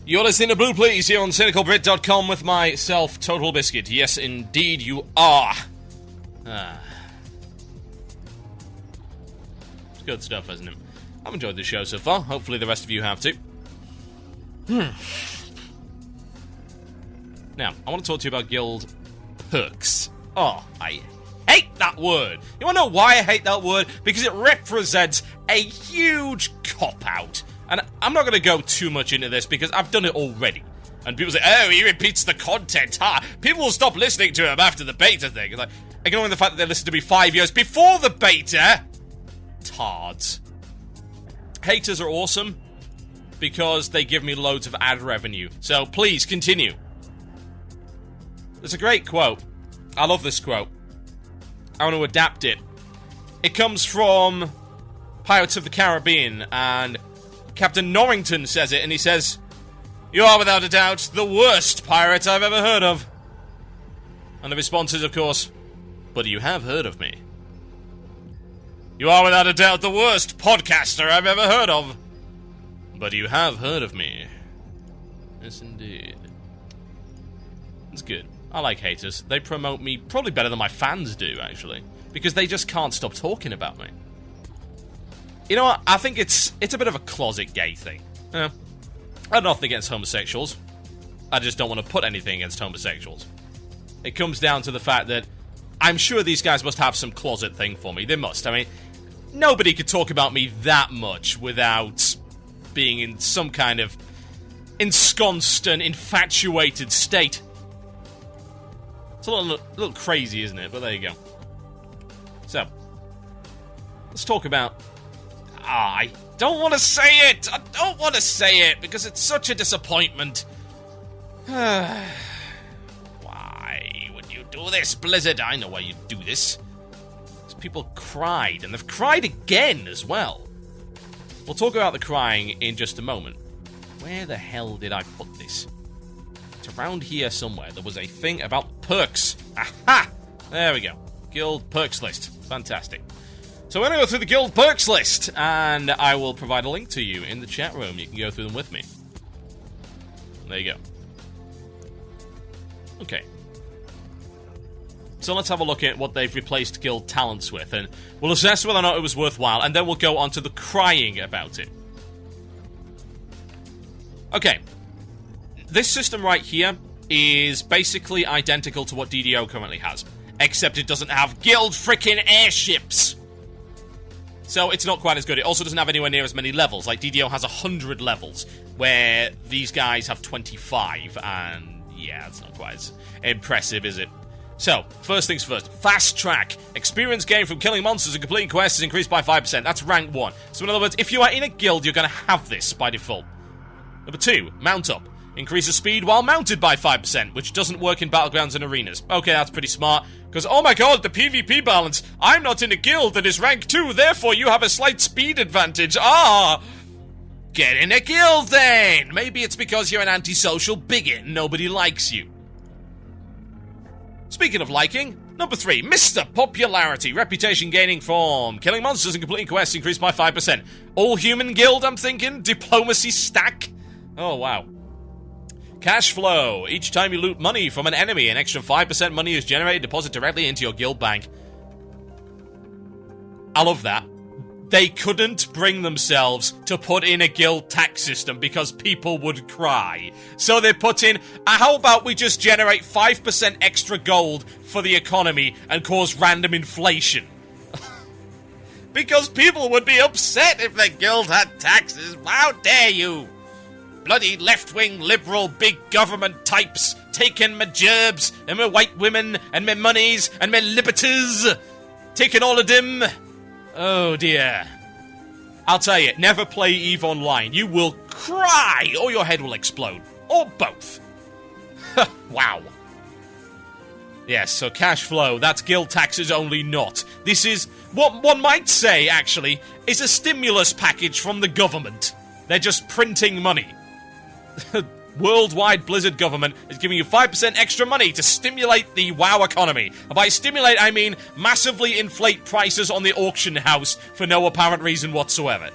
You're listening to Blue Plz here on CynicalBrit.com with myself, TotalBiscuit. Yes, indeed you are. It's good stuff, isn't it? I've enjoyed the show so far. Hopefully the rest of you have too. Now, I want to talk to you about guild perks. Oh, I hate that word. You want to know why I hate that word? Because it represents a huge cop-out. And I'm not going to go too much into this because I've done it already. And people say, oh, he repeats the content, ha! People will stop listening to him after the beta thing. It's like, ignoring the fact that they listened to me 5 years before the beta. Tards. Haters are awesome because they give me loads of ad revenue. So please, continue. There's a great quote. I love this quote. I want to adapt it. It comes from Pirates of the Caribbean, and Captain Norrington says it, and he says, "You are without a doubt the worst pirate I've ever heard of." And the response is, of course, "But you have heard of me." "You are without a doubt the worst podcaster I've ever heard of." "But you have heard of me." Yes, indeed. It's good. I like haters. They promote me probably better than my fans do, actually, because they just can't stop talking about me. You know what? I think it's a bit of a closet gay thing. I have nothing against homosexuals. I just don't want to put anything against homosexuals. It comes down to the fact that I'm sure these guys must have some closet thing for me. They must. I mean, nobody could talk about me that much without being in some kind of ensconced and infatuated state. It's a little crazy, isn't it? But there you go. So, let's talk about... I don't want to say it! I don't want to say it, because it's such a disappointment. Why would you do this, Blizzard? I know why you do this. Because people cried, and they've cried again as well. We'll talk about the crying in just a moment. Where the hell did I put this? It's around here somewhere. There was a thing about perks. Aha! There we go. Guild perks list. Fantastic. So we're going to go through the guild perks list, and I will provide a link to you in the chat room. You can go through them with me. There you go. Okay. So let's have a look at what they've replaced guild talents with, and we'll assess whether or not it was worthwhile, and then we'll go on to the crying about it. Okay. This system right here is basically identical to what DDO currently has, except it doesn't have guild frickin' airships. So it's not quite as good. It also doesn't have anywhere near as many levels. Like, DDO has 100 levels, where these guys have 25, and yeah, it's not quite as impressive, is it? So, first things first, fast track. Experience gained from killing monsters and completing quests is increased by 5%. That's rank 1. So in other words, if you are in a guild, you're going to have this by default. Number 2, mount up. Increases speed while mounted by 5%, which doesn't work in battlegrounds and arenas. Okay, that's pretty smart. Because, oh my god, the PvP balance. I'm not in a guild that is rank 2, therefore you have a slight speed advantage. Ah! Get in a guild then! Maybe it's because you're an antisocial bigot and nobody likes you. Speaking of liking, number 3, Mr. Popularity. Reputation gaining from killing monsters and completing quests increased by 5%. All human guild, I'm thinking? Diplomacy stack? Oh, wow. Cash flow. Each time you loot money from an enemy, an extra 5% money is generated, deposited directly into your guild bank. I love that. They couldn't bring themselves to put in a guild tax system because people would cry. So they put in, how about we just generate 5% extra gold for the economy and cause random inflation? Because people would be upset if the guild had taxes. How dare you? Bloody left-wing liberal big government types taking my gerbs and my white women and my monies and my liberties. Taking all of them. Oh dear. I'll tell you, never play EVE Online. You will cry or your head will explode. Or both. Wow. Yes, so cash flow, that's guild taxes only not. This is, what one might say, actually, is a stimulus package from the government. They're just printing money. Worldwide Blizzard government is giving you 5% extra money to stimulate the WoW economy. And by stimulate, I mean massively inflate prices on the auction house for no apparent reason whatsoever.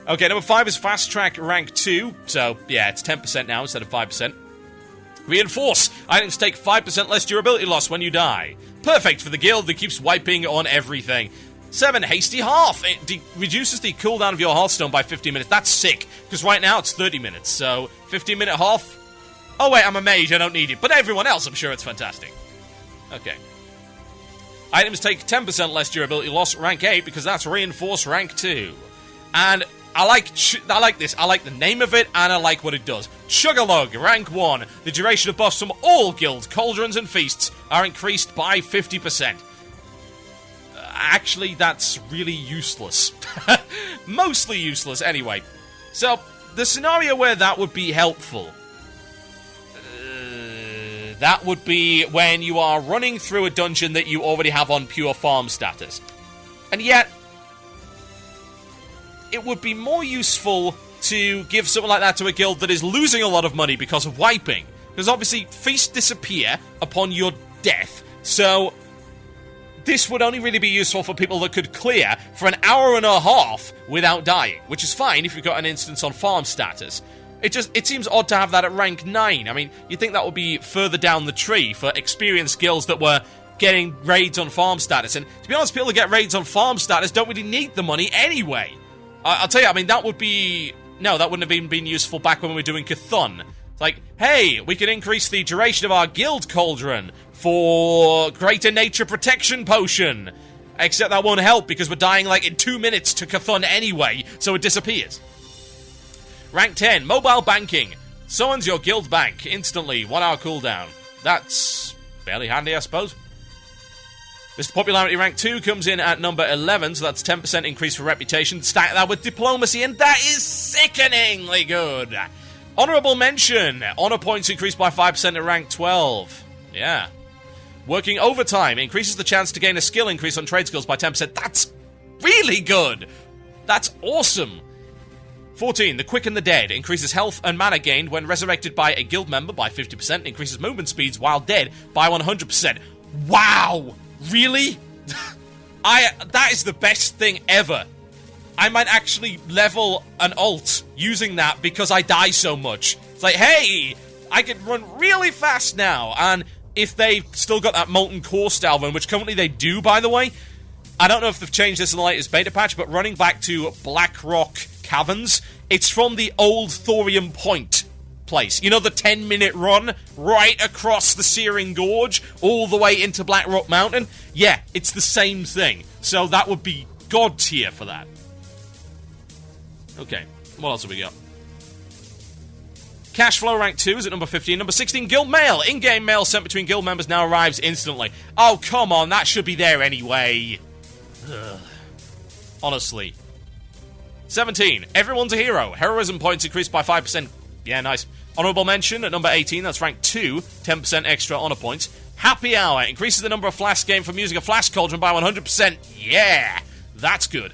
Okay, number 5 is Fast Track Rank 2. So, yeah, it's 10% now instead of 5%. Reinforce. Items take 5% less durability loss when you die. Perfect for the guild that keeps wiping on everything. 7, Hasty Half. It reduces the cooldown of your Hearthstone by 15 minutes. That's sick, because right now it's 30 minutes, so 15-minute half. Oh wait, I'm a mage, I don't need it. But everyone else, I'm sure it's fantastic. Okay. Items take 10% less durability loss, rank 8, because that's Reinforce rank 2. And I like this. I like the name of it, and I like what it does. Chug-a-lug, rank 1. The duration of buffs from all guilds, cauldrons, and feasts are increased by 50%. Actually, that's really useless. Mostly useless, anyway. So, the scenario where that would be helpful... that would be when you are running through a dungeon that you already have on pure farm status. And yet, it would be more useful to give something like that to a guild that is losing a lot of money because of wiping. Because obviously, feasts disappear upon your death, so... this would only really be useful for people that could clear for an hour and a half without dying, which is fine if you've got an instance on farm status. It seems odd to have that at rank 9. I mean, you'd think that would be further down the tree for experienced guilds that were getting raids on farm status. And to be honest, people that get raids on farm status don't really need the money anyway. I'll tell you, I mean, that would be... no, that wouldn't have even been useful back when we were doing Cthulhu. It's like, hey, we can increase the duration of our guild cauldron for greater nature protection potion. Except that won't help because we're dying like in 2 minutes to Cthulhu anyway, so it disappears. Rank 10, Mobile Banking. Summons your guild bank instantly, 1 hour cooldown. That's fairly handy, I suppose. Mr. Popularity Rank 2 comes in at number 11, so that's 10% increase for reputation. Stack that with Diplomacy, and that is sickeningly good. Honorable Mention. Honor points increased by 5% at rank 12. Yeah. Working overtime increases the chance to gain a skill increase on trade skills by 10%. That's really good. That's awesome. 14. The Quick and the Dead increases health and mana gained when resurrected by a guild member by 50%. Increases movement speeds while dead by 100%. Wow. Really? That is the best thing ever. I might actually level an alt using that because I die so much. It's like, hey, I can run really fast now. And if they've still got that Molten Core style run, which currently they do, by the way, I don't know if they've changed this in the latest beta patch, but running back to Blackrock Caverns, it's from the old Thorium Point place. You know, the 10-minute run right across the Searing Gorge all the way into Blackrock Mountain? Yeah, it's the same thing. So that would be God tier for that. Okay, what else have we got? Cash flow rank 2 is at number 15. Number 16, Guild Mail. In-game mail sent between guild members now arrives instantly. Oh, come on, that should be there anyway. Ugh. Honestly. 17, Everyone's a Hero. Heroism points increased by 5%. Yeah, nice. Honorable mention at number 18, that's rank 2, 10% extra honor points. Happy Hour increases the number of flasks gained from using a flask cauldron by 100%. Yeah, that's good.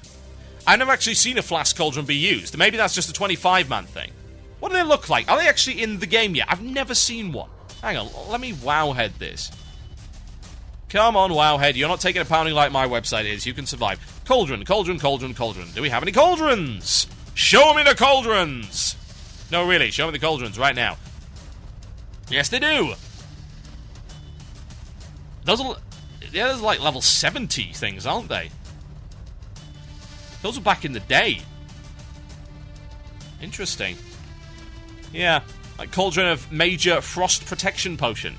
I've never actually seen a flask cauldron be used. Maybe that's just a 25-man thing. What do they look like? Are they actually in the game yet? I've never seen one. Hang on, let me wowhead this. Come on, wowhead, you're not taking a pounding like my website is. You can survive. Cauldron, cauldron, cauldron, cauldron. Do we have any cauldrons? Show me the cauldrons! No, really, show me the cauldrons right now. Yes, they do! Those are like level 70 things, aren't they? Those were back in the day. Interesting. Yeah, like Cauldron of Major Frost Protection Potion.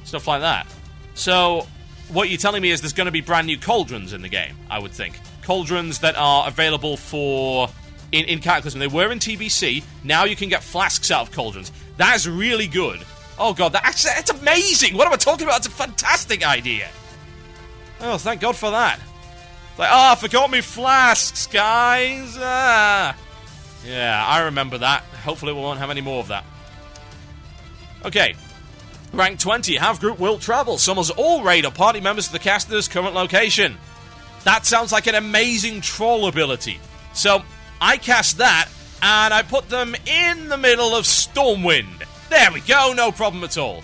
Stuff like that. So, what you're telling me is there's going to be brand new cauldrons in the game, I would think. Cauldrons that are available for... In Cataclysm. They were in TBC. Now you can get flasks out of cauldrons. That is really good. Oh god, that's amazing! What am I talking about? It's a fantastic idea! Oh, thank god for that. It's like, I forgot me flasks, guys! Yeah, I remember that. Hopefully we won't have any more of that. Okay. Rank 20. Have group will travel. Summons all raid or party members to the caster's current location. That sounds like an amazing troll ability. So... I cast that, and I put them in the middle of Stormwind. There we go, no problem at all.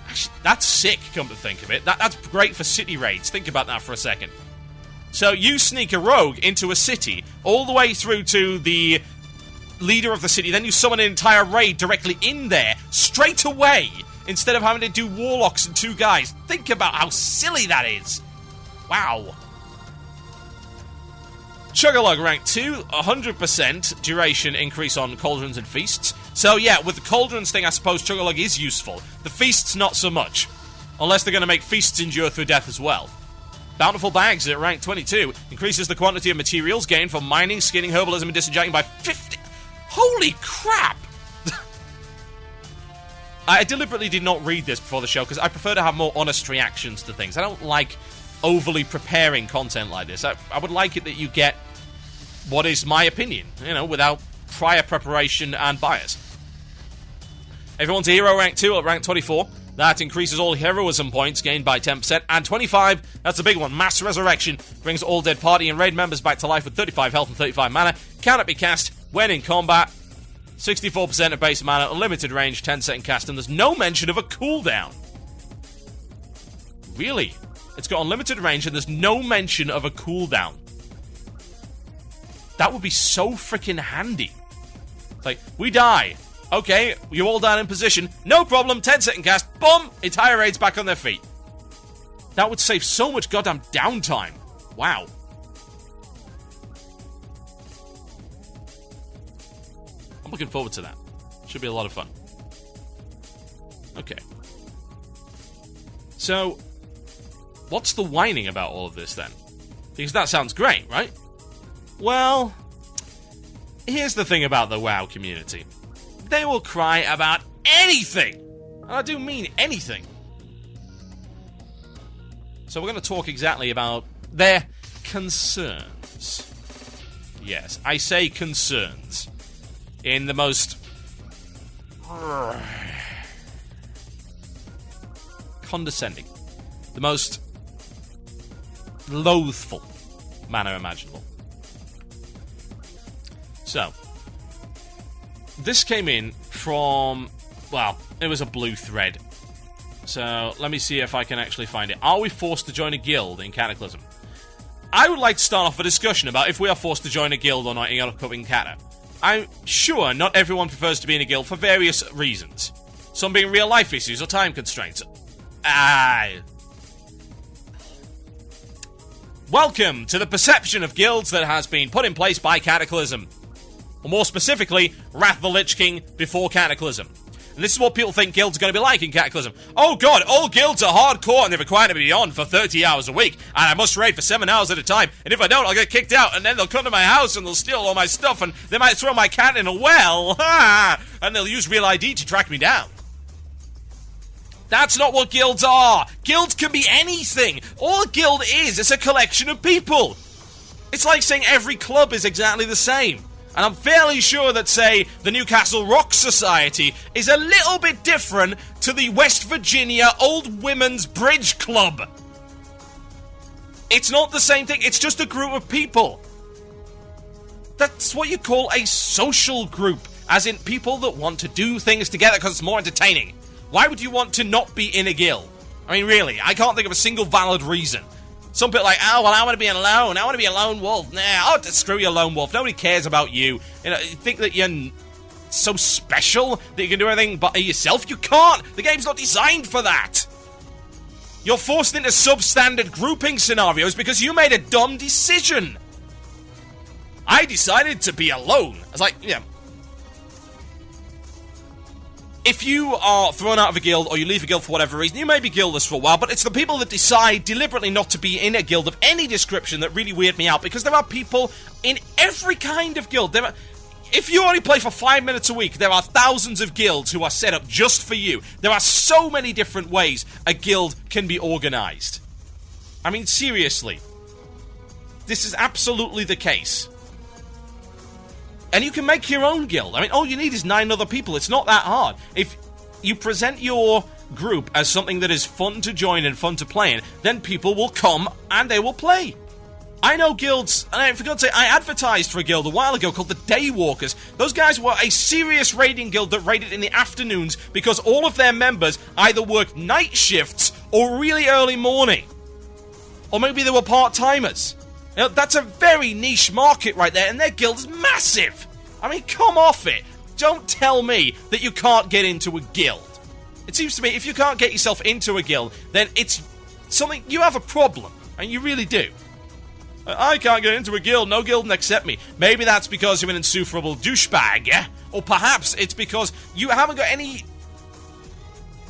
Actually, that's sick, come to think of it. That's great for city raids. Think about that for a second. So you sneak a rogue into a city, all the way through to the leader of the city, then you summon an entire raid directly in there, straight away, instead of having to do warlocks and 2 guys. Think about how silly that is. Wow. Chug-a-Lug rank 2, 100% duration increase on cauldrons and feasts. So yeah, with the cauldrons thing, I suppose Chug-a-Lug is useful. The feasts, not so much. Unless they're going to make feasts endure through death as well. Bountiful Bags at rank 22 increases the quantity of materials gained from mining, skinning, herbalism, and disenchanting by 50... Holy crap! I deliberately did not read this before the show, because I prefer to have more honest reactions to things. I don't like overly preparing content like this. I would like it that you get what is my opinion, you know, without prior preparation and bias. Everyone's a hero rank 2 at rank 24. That increases all heroism points gained by 10%. And 25, that's a big one. Mass Resurrection brings all dead party and raid members back to life with 35 health and 35 mana. Cannot be cast when in combat. 64% of base mana, limited range, 10-second cast, and there's no mention of a cooldown. Really? It's got unlimited range and there's no mention of a cooldown. That would be so freaking handy. It's like, we die. Okay, you all down in position. No problem, 10-second cast. Boom! Entire raid's back on their feet. That would save so much goddamn downtime. Wow. I'm looking forward to that. Should be a lot of fun. Okay. So, what's the whining about all of this then? Because that sounds great, right? Well, here's the thing about the WoW community. They will cry about anything. And I do mean anything. So we're going to talk exactly about their concerns. Yes, I say concerns. In the most condescending, the most loathful manner imaginable. So, this came in from, well, it was a blue thread. So, let me see if I can actually find it. Are we forced to join a guild in Cataclysm? I would like to start off a discussion about if we are forced to join a guild or not in upcoming Cata. I'm sure not everyone prefers to be in a guild for various reasons. Some being real-life issues or time constraints. Welcome to the perception of guilds that has been put in place by Cataclysm. Or more specifically, Wrath of the Lich King before Cataclysm. And this is what people think guilds are going to be like in Cataclysm. Oh god, all guilds are hardcore and they're required to be on for 30 hours a week. And I must raid for 7 hours at a time. And if I don't, I'll get kicked out. And then they'll come to my house and they'll steal all my stuff. And they might throw my cat in a well. And they'll use Real ID to track me down. That's not what guilds are. Guilds can be anything. All a guild is a collection of people. It's like saying every club is exactly the same. And I'm fairly sure that, say, the Newcastle Rock Society is a little bit different to the West Virginia Old Women's Bridge Club. It's not the same thing, it's just a group of people. That's what you call a social group, as in people that want to do things together because it's more entertaining. Why would you want to not be in a guild? I mean, really, I can't think of a single valid reason. Some people are like, oh, well, I want to be alone. I want to be a lone wolf. Nah, oh, screw you, lone wolf. Nobody cares about you. You know, you think that you're so special that you can do everything by yourself? You can't. The game's not designed for that. You're forced into substandard grouping scenarios because you made a dumb decision. I decided to be alone. I was like, yeah. If you are thrown out of a guild or you leave a guild for whatever reason, you may be guildless for a while, but it's the people that decide deliberately not to be in a guild of any description that really weird me out, because there are people in every kind of guild. If you only play for 5 minutes a week, there are thousands of guilds who are set up just for you. There are so many different ways a guild can be organized. I mean, seriously. This is absolutely the case. And you can make your own guild. I mean, all you need is 9 other people. It's not that hard. If you present your group as something that is fun to join and fun to play in, then people will come and they will play. I know guilds, and I forgot to say, I advertised for a guild a while ago called the Daywalkers. Those guys were a serious raiding guild that raided in the afternoons because all of their members either worked night shifts or really early morning. Or maybe they were part-timers. You know, that's a very niche market right there, and their guild is massive. I mean, come off it. Don't tell me that you can't get into a guild. It seems to me if you can't get yourself into a guild, then it's something, you have a problem, and you really do. I can't get into a guild, no guild will accept me. Maybe that's because you're an insufferable douchebag, yeah? Or perhaps it's because you haven't got any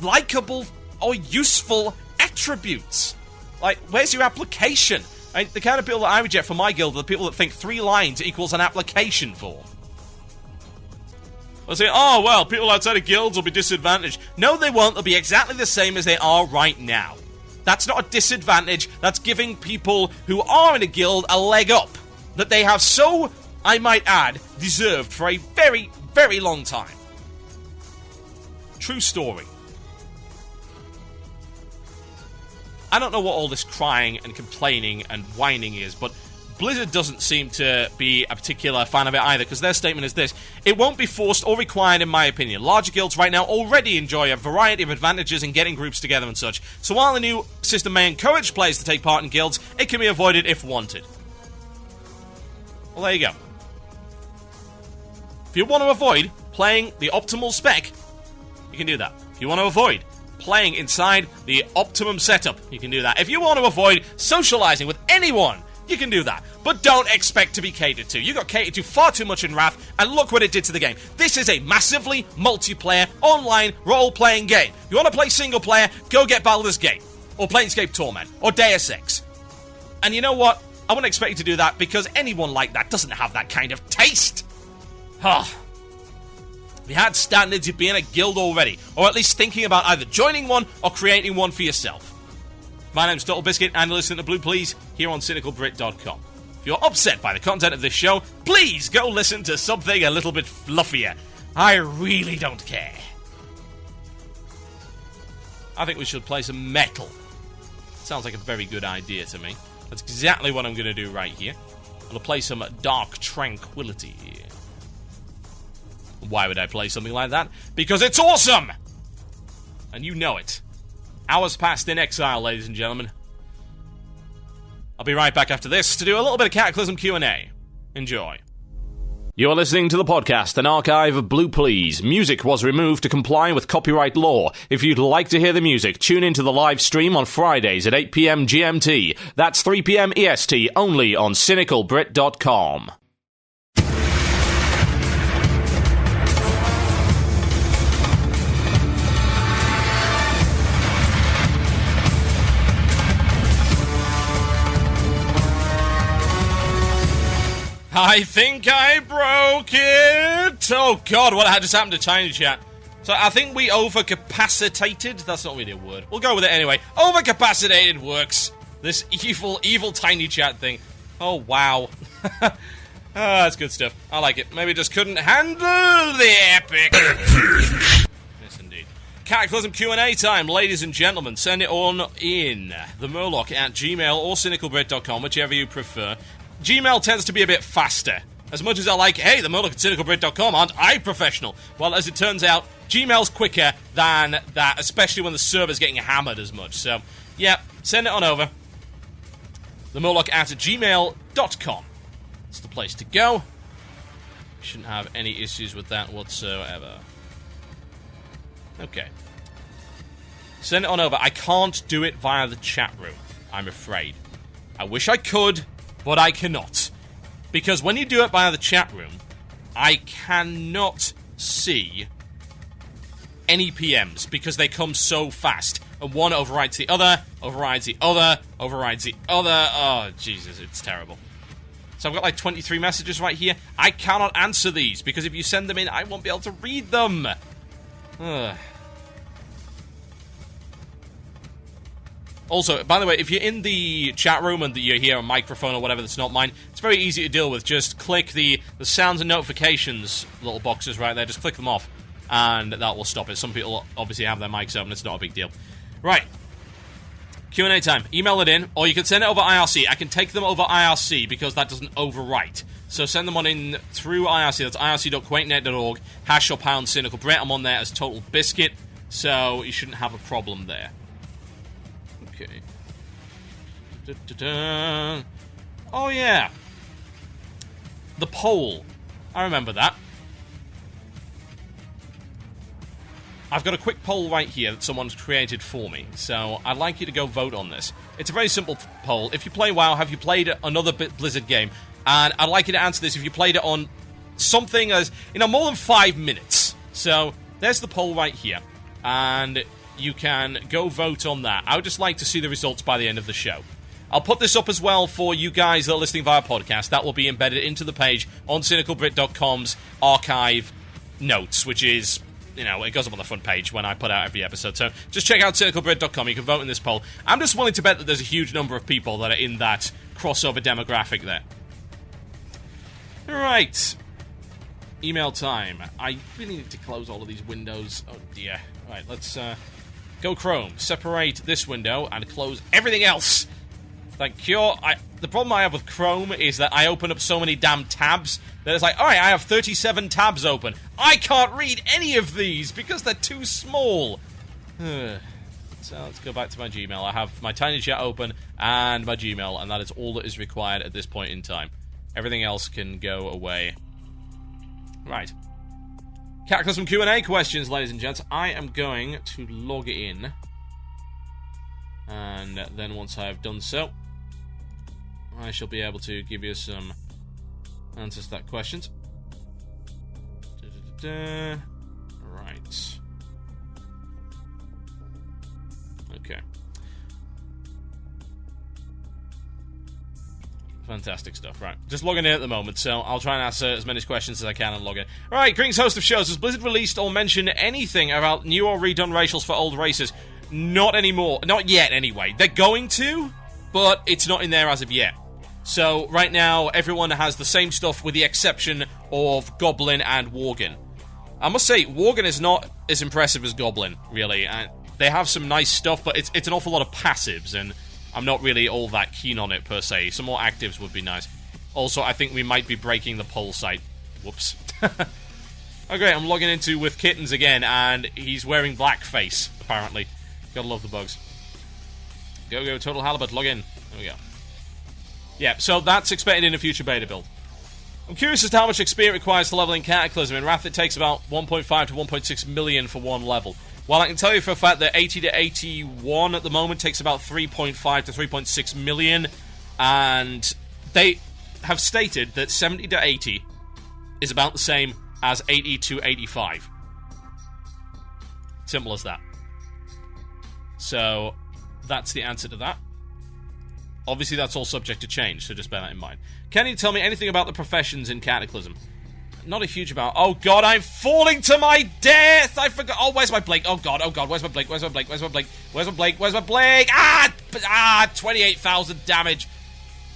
likable or useful attributes. Like, where's your application? I mean, the kind of people that I reject for my guild are the people that think 3 lines equals an application form. They'll say, oh, well, people outside of guilds will be disadvantaged. No, they won't. They'll be exactly the same as they are right now. That's not a disadvantage. That's giving people who are in a guild a leg up that they have so, I might add, deserved for a very, very long time. True story. I don't know what all this crying and complaining and whining is, but Blizzard doesn't seem to be a particular fan of it either, because their statement is this: it won't be forced or required in my opinion. Larger guilds right now already enjoy a variety of advantages in getting groups together and such, so while the new system may encourage players to take part in guilds, it can be avoided if wanted. Well, there you go. If you want to avoid playing the optimal spec, you can do that. If you want to avoid playing inside the optimum setup, you can do that. If you want to avoid socializing with anyone, you can do that. But don't expect to be catered to. You got catered to far too much in Wrath, and look what it did to the game. This is a massively multiplayer, online, role-playing game. You want to play single player, go get Baldur's Gate, or Planescape Torment, or Deus Ex. And you know what? I wouldn't expect you to do that, because anyone like that doesn't have that kind of taste. If you had standards, you'd be in a guild already, or at least thinking about either joining one or creating one for yourself. My name's TotalBiscuit, and you're listening to Blue Plz here on CynicalBrit.com. If you're upset by the content of this show, please go listen to something a little bit fluffier. I really don't care. I think we should play some metal. Sounds like a very good idea to me. That's exactly what I'm going to do right here. I'm going to play some Dark Tranquillity. Why would I play something like that? Because it's awesome! And you know it. Hours passed in Exile, ladies and gentlemen. I'll be right back after this to do a little bit of Cataclysm Q&A. Enjoy. You're listening to the podcast, an archive of Blue Plz. Music was removed to comply with copyright law. If you'd like to hear the music, tune into the live stream on Fridays at 8 p.m. GMT. That's 3 p.m. EST, only on CynicalBrit.com. I think I broke it! Oh god, what just happened to Tiny Chat? So I think we overcapacitated? That's not really a word. We'll go with it anyway. Overcapacitated works. This evil Tiny Chat thing. Oh, wow. Ah, that's good stuff. I like it. Maybe just couldn't handle the epic. Yes, indeed. Cataclysm Q&A time, ladies and gentlemen. Send it on in. The Murloc at Gmail or cynicalbrit.com, whichever you prefer. Gmail tends to be a bit faster. As much as I like, hey, the Melodic at cynicalbrit.com, aren't I professional? Well, as it turns out, Gmail's quicker than that, especially when the server's getting hammered as much. So, yeah, send it on over. The Murloc at gmail.com. It's the place to go. Shouldn't have any issues with that whatsoever. Okay. Send it on over. I can't do it via the chat room, I'm afraid. I wish I could, but I cannot. Because when you do it via the chat room, I cannot see any PMs because they come so fast. And one overrides the other, overrides the other, overrides the other. Oh, Jesus, it's terrible. So I've got like 23 messages right here. I cannot answer these because if you send them in, I won't be able to read them. Ugh. Also, by the way, if you're in the chat room and you hear a microphone or whatever that's not mine, it's very easy to deal with. Just click the sounds and notifications little boxes right there. Just click them off, and that will stop it. Some people obviously have their mics open. It's not a big deal. Right. Q&A time. Email it in, or you can send it over IRC. I can take them over IRC because that doesn't overwrite. So send them on in through IRC. That's irc.quakenet.org. # or # Cynical Brit. I'm on there as TotalBiscuit, so you shouldn't have a problem there. Okay. Da-da-da. Oh, yeah. The poll. I remember that. I've got a quick poll right here that someone's created for me, so I'd like you to go vote on this. It's a very simple poll. If you play WoW, have you played another Blizzard game? And I'd like you to answer this if you played it on something as, more than 5 minutes. So, there's the poll right here. And you can go vote on that. I would just like to see the results by the end of the show. I'll put this up as well for you guys that are listening via podcast. That will be embedded into the page on cynicalbrit.com's archive notes, which is, it goes up on the front page when I put out every episode. So just check out cynicalbrit.com. You can vote in this poll. I'm just willing to bet that there's a huge number of people that are in that crossover demographic there. Alright. Email time. I really need to close all of these windows. Oh dear. Alright, let's go Chrome. Separate this window and close everything else. Thank you. The problem I have with Chrome is that I open up so many damn tabs that it's like, alright, I have 37 tabs open. I can't read any of these because they're too small. So let's go back to my Gmail. I have my tiny chat open and my Gmail, and that is all that is required at this point in time. Everything else can go away. Right. Cataclysm Q&A questions, ladies and gents. I am going to log in. And then once I've done so, I shall be able to give you some answers to that questions. Right. Okay. Fantastic stuff, right. Just logging in at the moment, so I'll try and answer as many questions as I can and log in. Alright, greetings host of shows. Has Blizzard released or mentioned anything about new or redone racials for old races? Not anymore. Not yet, anyway. They're going to, but it's not in there as of yet. So, right now, everyone has the same stuff with the exception of Goblin and Worgen. I must say, Worgen is not as impressive as Goblin, really. They have some nice stuff, but it's an awful lot of passives, and I'm not really all that keen on it, per se. Some more actives would be nice. Also, I think we might be breaking the poll site. Whoops. Okay, I'm logging into with Kittens again, and he's wearing blackface, apparently. Gotta love the bugs. Go, Total Halibut, log in. There we go. Yeah, so that's expected in a future beta build. I'm curious as to how much XP it requires to level in Cataclysm. In Wrath, it takes about 1.5 to 1.6 million for one level. While I can tell you for a fact that 80 to 81 at the moment takes about 3.5 to 3.6 million, and they have stated that 70 to 80 is about the same as 80 to 85. Simple as that. So, that's the answer to that. Obviously, that's all subject to change, so just bear that in mind. Can you tell me anything about the professions in Cataclysm? Not a huge amount. Oh god, I'm falling to my death! I forgot. Oh, where's my Blake? Oh god, where's my Blake? Where's my Blake? 28,000 damage.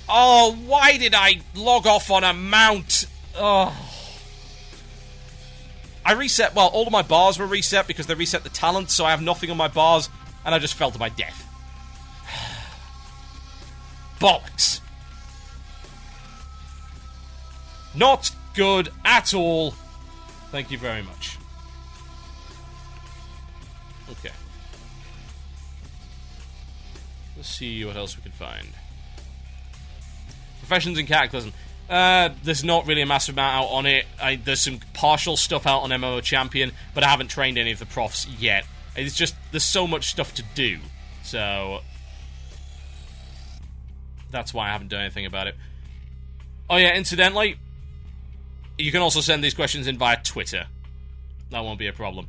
Oh, why did I log off on a mount? Oh. I reset, well, all of my bars were reset because they reset the talent, so I have nothing on my bars, and I just fell to my death. Bollocks. Not good at all. Thank you very much. Okay. Let's see what else we can find. Professions in Cataclysm. There's not really a massive amount out on it. There's some partial stuff out on MMO Champion, but I haven't trained any of the profs yet. It's just, there's so much stuff to do. So, that's why I haven't done anything about it. Oh yeah, incidentally, you can also send these questions in via Twitter. That won't be a problem.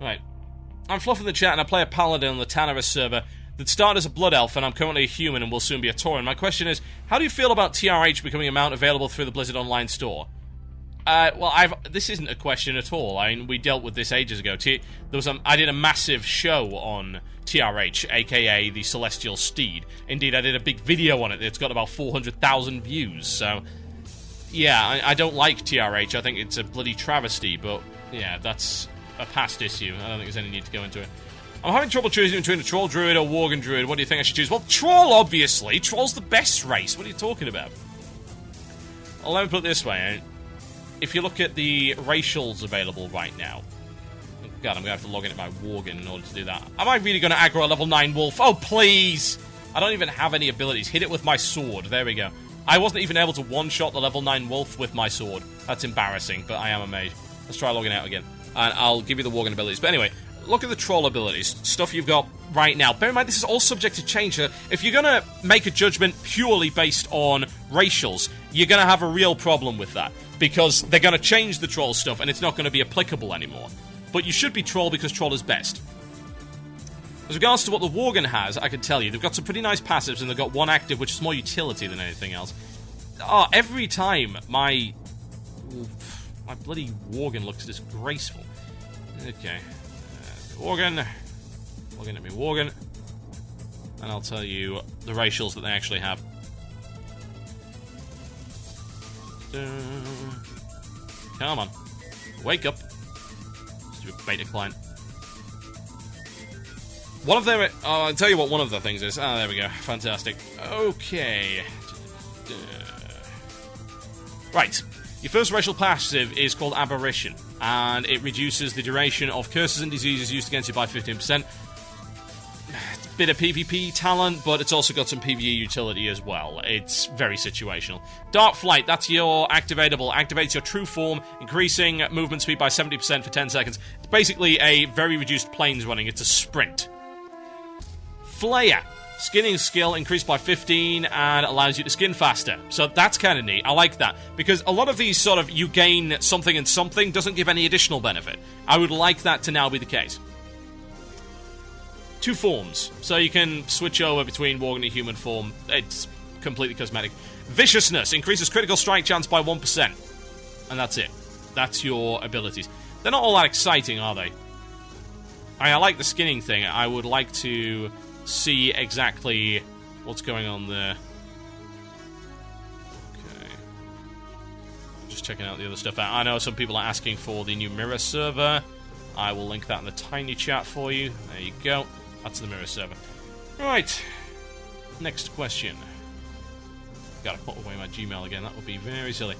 Right. I'm Fluff in the chat and I play a paladin on the Tanarus server that started as a blood elf and I'm currently a human and will soon be a tauren. My question is, how do you feel about TRH becoming a mount available through the Blizzard Online store? Well, this isn't a question at all. I mean, we dealt with this ages ago. I did a massive show on TRH, aka the Celestial Steed. Indeed, I did a big video on it. It's got about 400,000 views, so... Yeah, I don't like TRH. I think it's a bloody travesty, but yeah, that's a past issue. I don't think there's any need to go into it. I'm having trouble choosing between a Troll Druid or Worgen Druid. What do you think I should choose? Well, Troll, obviously. Troll's the best race. What are you talking about? Well, let me put it this way. If you look at the racials available right now... God, I'm going to have to log in at my Worgen in order to do that. Am I really going to aggro a level 9 wolf? Oh, please! I don't even have any abilities. Hit it with my sword. There we go. I wasn't even able to one-shot the level 9 wolf with my sword. That's embarrassing, but I am a mage. Let's try logging out again. And I'll give you the Worgen abilities. But anyway, look at the troll abilities. Stuff you've got right now. Bear in mind, this is all subject to change. If you're going to make a judgment purely based on racials, you're going to have a real problem with that. Because they're going to change the troll stuff, and it's not going to be applicable anymore. But you should be troll because troll is best. As regards to what the Worgen has, I can tell you, they've got some pretty nice passives, and they've got one active, which is more utility than anything else. Oh, every time my bloody Worgen looks disgraceful. Okay. Worgen. Login at me, Worgen. And I'll tell you the racials that they actually have. Come on. Wake up. Stupid beta client. One of them... Oh, I'll tell you what one of the things is. Ah, there we go. Fantastic. Okay. Right. Your first racial passive is called Aberration, and it reduces the duration of curses and diseases used against you by 15%. It's a bit of PvP talent, but it's also got some PvE utility as well. It's very situational. Dark Flight, that's your activatable. Activates your true form, increasing movement speed by 70% for 10 seconds. It's basically a very reduced planes running. It's a sprint. Flayer. Skinning skill increased by 15 and allows you to skin faster. So that's kind of neat. I like that. Because a lot of these sort of you gain something and something doesn't give any additional benefit. I would like that to now be the case. 2 forms. So you can switch over between Worgen and human form. It's completely cosmetic. Viciousness increases critical strike chance by 1%. And that's it. That's your abilities. They're not all that exciting, are they? I like the skinning thing. I would like to... see exactly what's going on there. Okay. Just checking out the other stuff out. I know some people are asking for the new mirror server. I will link that in the tiny chat for you. There you go. That's the mirror server. Right. Next question. Gotta put away my Gmail again. That would be very silly.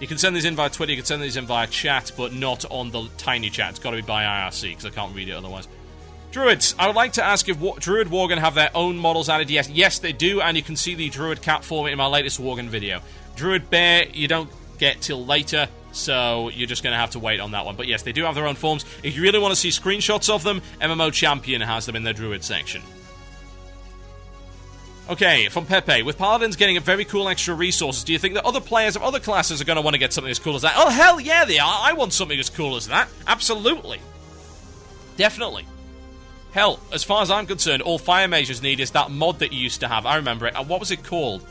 You can send these in via Twitter, you can send these in via chat, but not on the tiny chat. It's got to be by IRC, because I can't read it otherwise. Druids, I would like to ask if Druid Worgen have their own models added. Yes, they do, and you can see the Druid cat form in my latest Worgen video. Druid Bear, you don't get till later, so you're just going to have to wait on that one. But yes, they do have their own forms. If you really want to see screenshots of them, MMO Champion has them in their Druid section. Okay, from Pepe, with Paladins getting a very cool extra resources, do you think that other players of other classes are going to want to get something as cool as that? Oh, hell yeah, they are. I want something as cool as that. Absolutely. Definitely. Hell, as far as I'm concerned, all fire mages need is that mod that you used to have. I remember it. What was it called?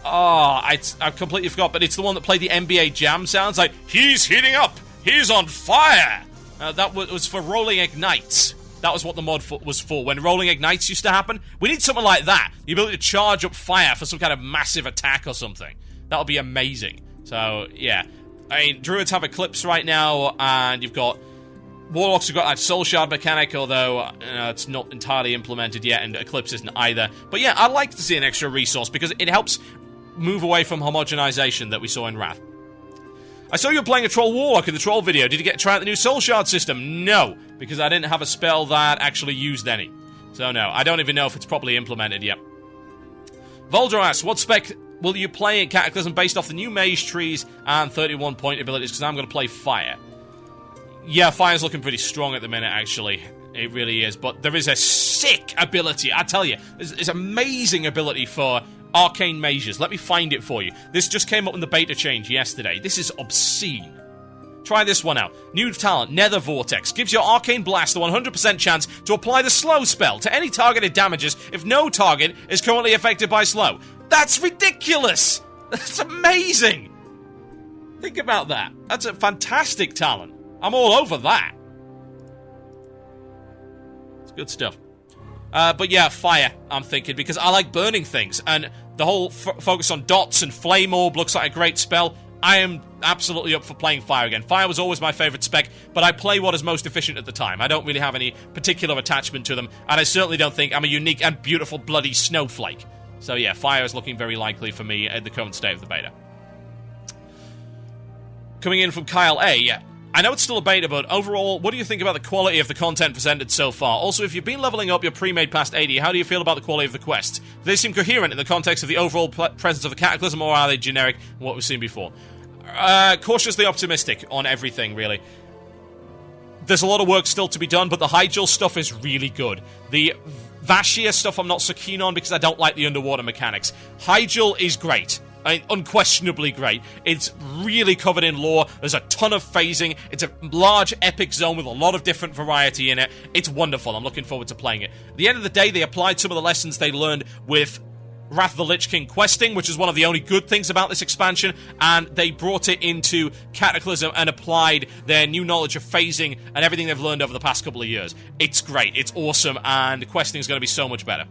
Oh, I completely forgot, but it's the one that played the NBA Jam sounds like, he's heating up! He's on fire! That was for rolling ignites. That was what the mod was for. When rolling ignites used to happen, we need something like that. The ability to charge up fire for some kind of massive attack or something. That would be amazing. So, yeah. I mean, Druids have Eclipse right now, and you've got... Warlocks have got that Soul Shard mechanic, although it's not entirely implemented yet, and Eclipse isn't either. But yeah, I'd like to see an extra resource, because it helps move away from homogenization that we saw in Wrath. I saw you were playing a Troll Warlock in the Troll video. Did you get to try out the new Soul Shard system? No, because I didn't have a spell that actually used any. So no, I don't even know if it's properly implemented yet. Voldro asks, what spec will you play in Cataclysm based off the new mage trees and 31-point abilities? Because I'm going to play Fire. Yeah, Fire's looking pretty strong at the minute, actually. It really is. But there is a sick ability, I tell you. There's amazing ability for arcane mages. Let me find it for you. This just came up in the beta change yesterday. This is obscene. Try this one out. New talent, Nether Vortex. Gives your Arcane Blast a 100% chance to apply the slow spell to any targeted damages if no target is currently affected by slow. That's ridiculous! That's amazing! Think about that. That's a fantastic talent. I'm all over that. It's good stuff. But yeah, Fire, I'm thinking, because I like burning things, and the whole focus on dots and Flame Orb looks like a great spell. I am absolutely up for playing Fire again. Fire was always my favourite spec, but I play what is most efficient at the time. I don't really have any particular attachment to them, and I certainly don't think I'm a unique and beautiful bloody snowflake. So yeah, Fire is looking very likely for me at the current state of the beta. Coming in from Kyle A. I know it's still a beta, but overall, what do you think about the quality of the content presented so far? Also, if you've been leveling up your pre-made past 80, how do you feel about the quality of the quests? Do they seem coherent in the context of the overall presence of the Cataclysm, or are they generic from what we've seen before? Cautiously optimistic on everything, really. There's a lot of work still to be done, but the Hyjal stuff is really good. The Vashia stuff I'm not so keen on because I don't like the underwater mechanics. Hyjal is great. I mean, unquestionably great. It's really covered in lore. There's a ton of phasing. It's a large, epic zone with a lot of different variety in it. It's wonderful. I'm looking forward to playing it. At the end of the day, they applied some of the lessons they learned with Wrath of the Lich King questing, which is one of the only good things about this expansion, and they brought it into Cataclysm and applied their new knowledge of phasing and everything they've learned over the past couple of years. It's great. It's awesome, and questing is going to be so much better.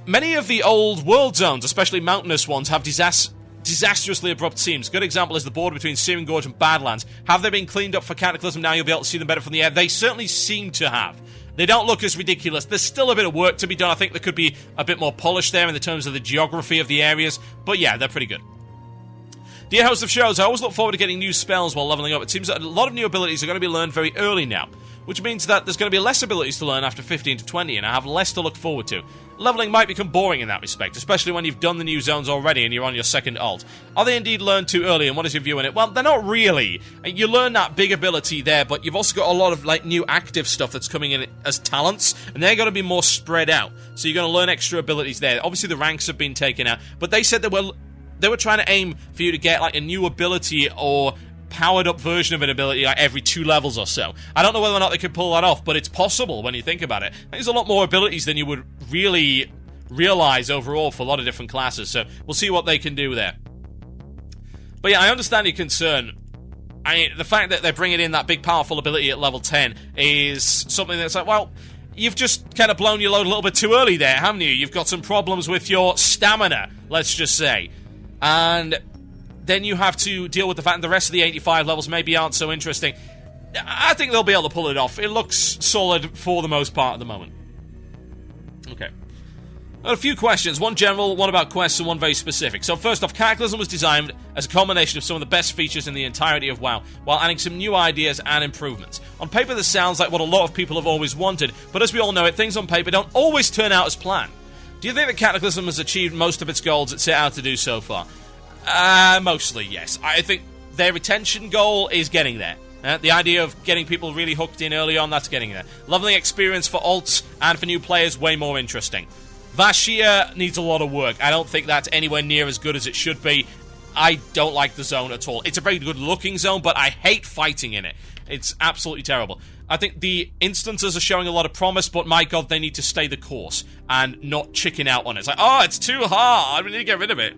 Many of the old world zones, especially mountainous ones, have disastrously abrupt seams. Good example is the border between Searing Gorge and Badlands. Have they been cleaned up for Cataclysm? Now you'll be able to see them better from the air. They certainly seem to have. They don't look as ridiculous. There's still a bit of work to be done. I think there could be a bit more polish there in the terms of the geography of the areas. But yeah, they're pretty good. Dear host of shows, I always look forward to getting new spells while leveling up. It seems that a lot of new abilities are going to be learned very early now, which means that there's going to be less abilities to learn after 15 to 20, and I have less to look forward to. Leveling might become boring in that respect, especially when you've done the new zones already and you're on your second alt. Are they indeed learned too early, and what is your view on it? Well, they're not really. You learn that big ability there, but you've also got a lot of new active stuff that's coming in as talents, and they're going to be more spread out. So you're going to learn extra abilities there. Obviously, the ranks have been taken out, but they said they were trying to aim for you to get a new ability or powered up version of an ability every 2 levels or so. I don't know whether or not they could pull that off, but it's possible when you think about it. There's a lot more abilities than you would really realize overall for a lot of different classes, so we'll see what they can do there. But yeah, I understand your concern. I mean, the fact that they're bringing in that big powerful ability at level 10 is something that's well, you've just kind of blown your load a little bit too early there, haven't you? You've got some problems with your stamina, let's just say. And then you have to deal with the fact that the rest of the 85 levels maybe aren't so interesting. I think they'll be able to pull it off. It looks solid for the most part at the moment. Okay. A few questions, one general, one about quests, and one very specific. So first off, Cataclysm was designed as a combination of some of the best features in the entirety of WoW, while adding some new ideas and improvements. On paper, this sounds like what a lot of people have always wanted, but as we all know, things on paper don't always turn out as planned. Do you think that Cataclysm has achieved most of its goals it set out to do so far? Mostly, yes. I think their retention goal is getting there. The idea of getting people really hooked in early on, that's getting there. Leveling experience for alts and for new players, way more interesting. Vashia needs a lot of work. I don't think that's anywhere near as good as it should be. I don't like the zone at all. It's a very good-looking zone, but I hate fighting in it. It's absolutely terrible. I think the instances are showing a lot of promise, but my god, they need to stay the course and not chicken out on it. It's like, oh, it's too hard. We need to get rid of it.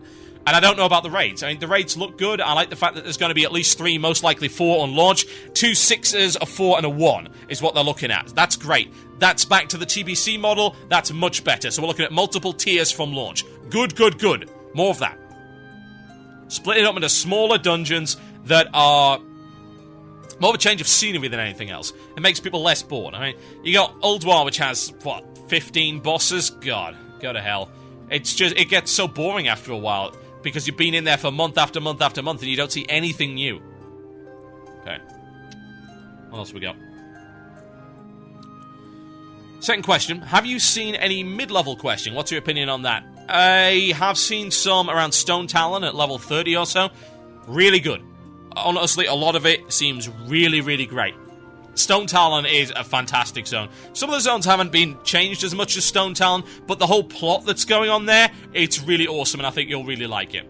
And I don't know about the raids. I mean, the raids look good. I like the fact that there's going to be at least 3, most likely 4 on launch. 2 6s, a 4, and a 1 is what they're looking at. That's great. That's back to the TBC model. That's much better. So we're looking at multiple tiers from launch. Good, good, good. More of that. Split it up into smaller dungeons that are more of a change of scenery than anything else. It makes people less bored. I mean, you got Old War, which has, 15 bosses? God, go to hell. It's just, it gets so boring after a while. Because you've been in there for month after month after month and you don't see anything new. Okay. What else we got? Second question. Have you seen any mid-level questing? What's your opinion on that? I have seen some around Stone Talon at level 30 or so. Really good. Honestly, a lot of it seems really, really great. Stone Talon is a fantastic zone. Some of the zones haven't been changed as much as Stone Talon, but the whole plot that's going on there, it's really awesome, and I think you'll really like it.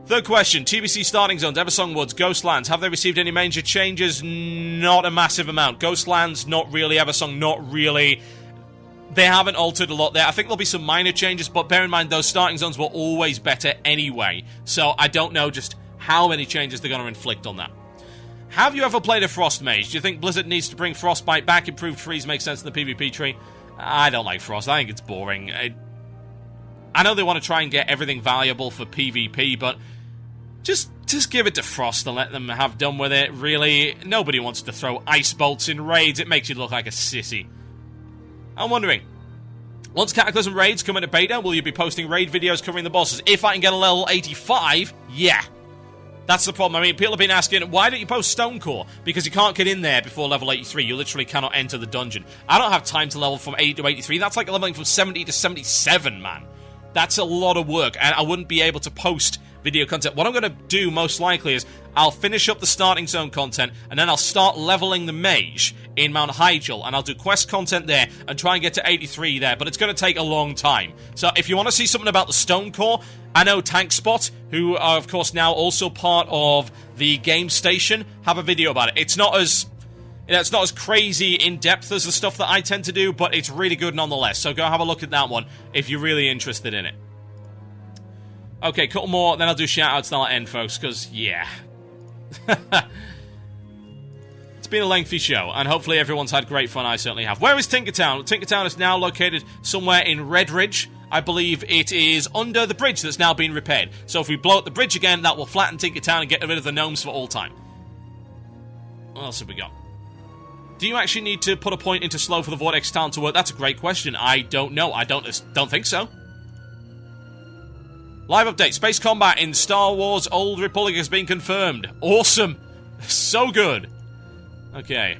Third question, TBC starting zones, Eversong Woods, Ghostlands, have they received any major changes? Not a massive amount. Ghostlands, not really. Eversong, not really. They haven't altered a lot there. I think there'll be some minor changes, but bear in mind, those starting zones were always better anyway, so I don't know just how many changes they're going to inflict on that. Have you ever played a Frost Mage? Do you think Blizzard needs to bring Frostbite back? Improved freeze makes sense in the PvP tree. I don't like Frost. I think it's boring. I know they want to try and get everything valuable for PvP, but just give it to Frost and let them have done with it. Really, nobody wants to throw ice bolts in raids. It makes you look like a sissy. I'm wondering, once Cataclysm raids come into beta, will you be posting raid videos covering the bosses? If I can get a level 85, yeah. That's the problem. I mean, people have been asking, why don't you post Stonecore? Because you can't get in there before level 83. You literally cannot enter the dungeon. I don't have time to level from 80 to 83. That's like leveling from 70 to 77, man. That's a lot of work, and I wouldn't be able to post video content. What I'm going to do, most likely, is I'll finish up the starting zone content, and then I'll start leveling the mage in Mount Hyjal, and I'll do quest content there, and try and get to 83 there, but it's going to take a long time. So if you want to see something about the Stonecore, I know Tank Spot, who are, of course, now also part of the game station, have a video about it. It's not as crazy in-depth as the stuff that I tend to do, but it's really good nonetheless. So go have a look at that one if you're really interested in it. Okay, couple more, then I'll do shout-outs, and I'll end, folks, because, yeah. It's been a lengthy show, and hopefully everyone's had great fun. I certainly have. Where is Tinkertown? Tinkertown is now located somewhere in Redridge. I believe it is under the bridge that's now been repaired. So if we blow up the bridge again, that will flatten Tinkertown and get rid of the gnomes for all time. What else have we got? Do you actually need to put a point into slow for the Vortex talent to work? That's a great question. I don't know. I don't think so. Live update. Space combat in Star Wars Old Republic has been confirmed. Awesome. So good. Okay.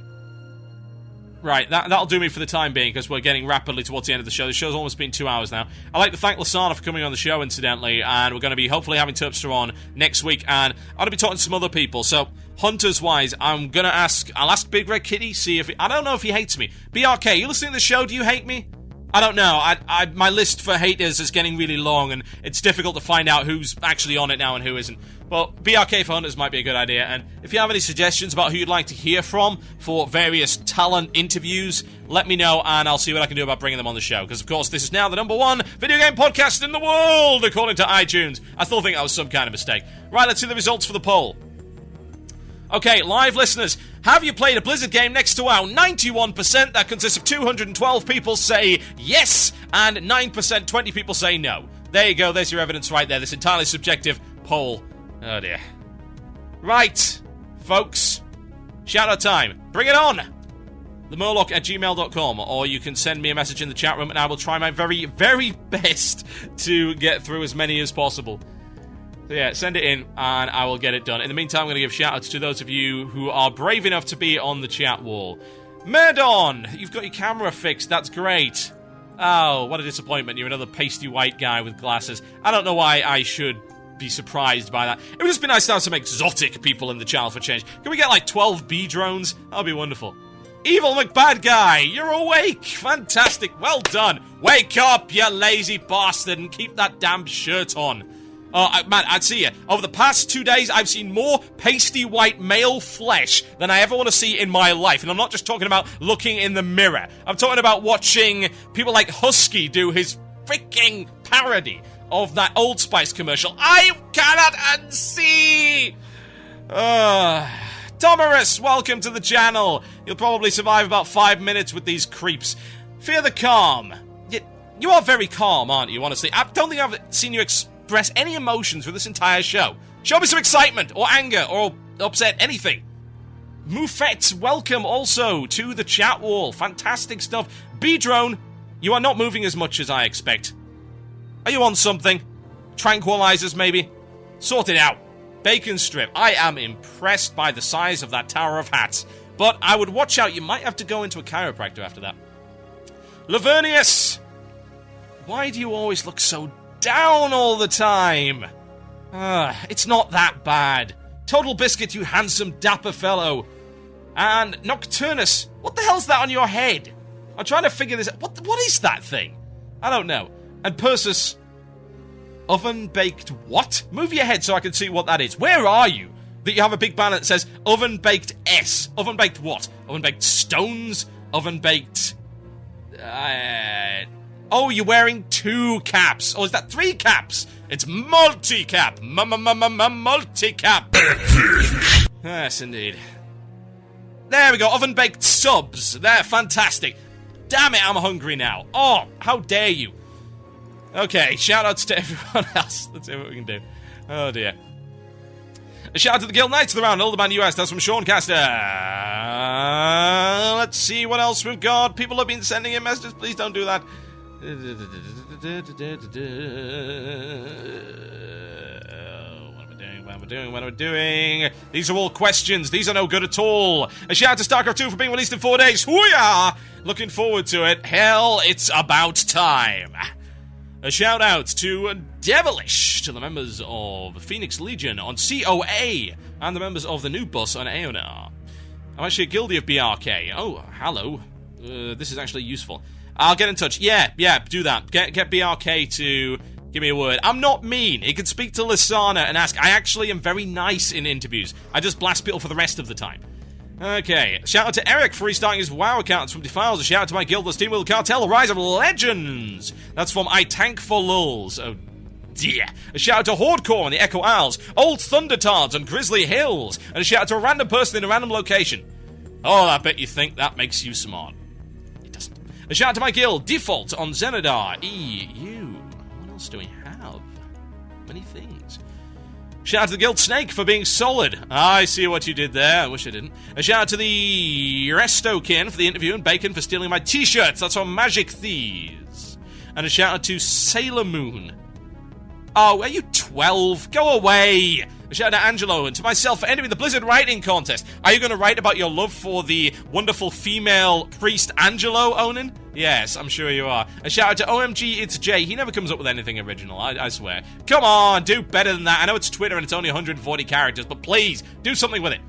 Right, that'll do me for the time being, because we're getting rapidly towards the end of the show. The show's almost been 2 hours now. I'd like to thank Lissanna for coming on the show, incidentally, and we're going to be hopefully having Terpster on next week, and I'm going to be talking to some other people. So, Hunters-wise, I'll ask Big Red Kitty, see if I don't know if he hates me. BRK, you listening to the show? Do you hate me? I don't know. My list for haters is getting really long, and it's difficult to find out who's actually on it now and who isn't. Well, BRK for Hunters might be a good idea, and if you have any suggestions about who you'd like to hear from for various talent interviews, let me know, and I'll see what I can do about bringing them on the show, because, of course, this is now the #1 video game podcast in the world, according to iTunes. I still think that was some kind of mistake. Right, let's see the results for the poll. Okay, live listeners, have you played a Blizzard game next to WoW? 91%, that consists of 212 people say yes, and 9%, 20 people say no. There you go, there's your evidence right there, this entirely subjective poll. Oh dear. Right, folks, shout-out time. Bring it on! themurloc@gmail.com, or you can send me a message in the chat room, and I will try my very, very best to get through as many as possible. So yeah, send it in, and I will get it done. In the meantime, I'm going to give shout-outs to those of you who are brave enough to be on the chat wall. Merdon, you've got your camera fixed, that's great. Oh, what a disappointment, you're another pasty white guy with glasses. I don't know why I should be surprised by that. It would just be nice to have some exotic people in the channel for change. Can we get like 12 bee drones? That would be wonderful. Evil McBad Guy, you're awake! Fantastic, well done! Wake up, you lazy bastard, and keep that damn shirt on. Man, I'd see you. Over the past 2 days, I've seen more pasty white male flesh than I ever want to see in my life. And I'm not just talking about looking in the mirror. I'm talking about watching people like Husky do his freaking parody of that Old Spice commercial. I cannot unsee! Tomarus, welcome to the channel. You'll probably survive about 5 minutes with these creeps. Fear the calm. You are very calm, aren't you, honestly? I don't think I've seen you express any emotions through this entire show. Show me some excitement, or anger, or upset, anything. Moufette, welcome also to the chat wall. Fantastic stuff. B-Drone, you are not moving as much as I expect. Are you on something? Tranquilizers, maybe? Sort it out. Bacon strip. I am impressed by the size of that tower of hats. But I would watch out. You might have to go into a chiropractor after that. Lavernius! Why do you always look so down all the time? It's not that bad. TotalBiscuit, you handsome, dapper fellow. And Nocturnus, what the hell's that on your head? I'm trying to figure this out. What is that thing? I don't know. And Persis, oven-baked what? Move your head so I can see what that is. Where are you? That you have a big banner that says oven-baked S. Oven-baked what? Oven-baked stones? Oven-baked... Oh, you're wearing 2 caps. Or is that 3 caps? It's multi-cap. Multi-cap. Yes, indeed. There we go. Oven-baked subs. They're fantastic. Damn it, I'm hungry now. Oh, how dare you. Okay, shout-outs to everyone else. Let's see what we can do. Oh, dear. A shout-out to the Guild Knights of the Round, Olderman US. That's from Sean Caster. Let's see what else we've got. People have been sending in messages. Please don't do that. What am I doing? These are all questions. These are no good at all. A shout out to StarCraft 2 for being released in 4 days. Hoo-yah! Looking forward to it. Hell, it's about time. A shout out to Devilish, to the members of Phoenix Legion on COA, and the members of the New Bus on Aeonar. I'm actually a guildie of BRK. Oh, hello. This is actually useful. I'll get in touch. Yeah, do that. Get BRK to give me a word. I'm not mean. He can speak to Lissanna and ask. I actually am very nice in interviews. I just blast people for the rest of the time. Okay. Shout out to Eric for restarting his WoW account from Defiles. A shout out to my guild, the Steam Wheel Cartel, the Rise of Legends. That's from I Tank for Lulz. Oh dear. A shout out to Hordecore and the Echo Isles, Old Thundertards and Grizzly Hills. And a shout out to a random person in a random location. Oh, I bet you think that makes you smart. A shout out to my guild, Default on Zenadar, EU. What else do we have? Many things. Shout out to the guild Snake for being solid. I see what you did there. I wish I didn't. A shout out to the Restokin for the interview and Bacon for stealing my t-shirts. That's from Magic Thieves. And a shout out to Sailor Moon. Oh, are you 12? Go away. A shout out to Angelo and to myself for entering the Blizzard writing contest. Are you going to write about your love for the wonderful female priest Angelo, Onin? Yes, I'm sure you are. A shout out to OMG It's Jay. He never comes up with anything original, I swear. Come on, do better than that. I know it's Twitter and it's only 140 characters, but please, do something with it.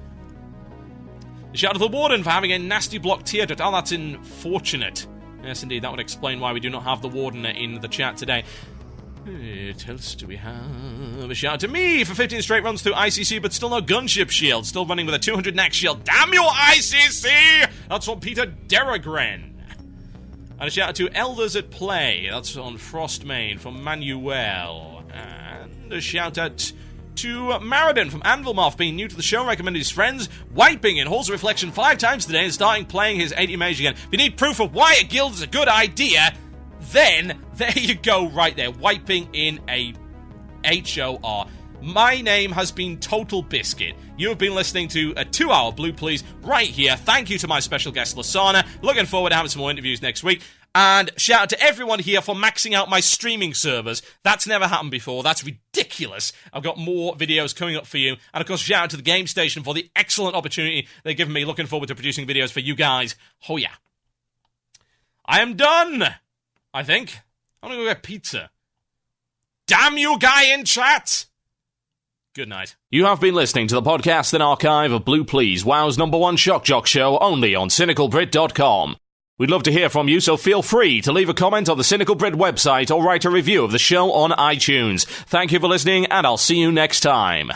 A shout out to the Warden for having a nasty block tier. Oh, that's unfortunate. Yes, indeed, that would explain why we do not have the Warden in the chat today. What else do we have? A shout out to me for 15 straight runs through ICC, but still no gunship shield. Still running with a 200 NAC shield. Damn your ICC! That's from Peter Deragren. And a shout out to Elders at Play. That's on Frostmane from Manuel. And a shout out to Maradin from Anvilmoth, being new to the show, recommended his friends, wiping in Halls of Reflection 5 times today and starting playing his 80 mage again. If you need proof of why a guild is a good idea, then there you go right there, wiping in a HOR. My name has been TotalBiscuit. You have been listening to a 2-hour Blue Plz right here. Thank you to my special guest, Lissanna. Looking forward to having some more interviews next week. And shout out to everyone here for maxing out my streaming servers. That's never happened before. That's ridiculous. I've got more videos coming up for you. And of course, shout out to the Game Station for the excellent opportunity they've given me. Looking forward to producing videos for you guys. Oh yeah. I am done, I think. I'm gonna go get pizza. Damn you, guy in chat! Good night. You have been listening to the podcast and archive of Blue Plz, WoW's #1 shock jock show, only on CynicalBrit.com. We'd love to hear from you, so feel free to leave a comment on the Cynical Brit website or write a review of the show on iTunes. Thank you for listening, and I'll see you next time.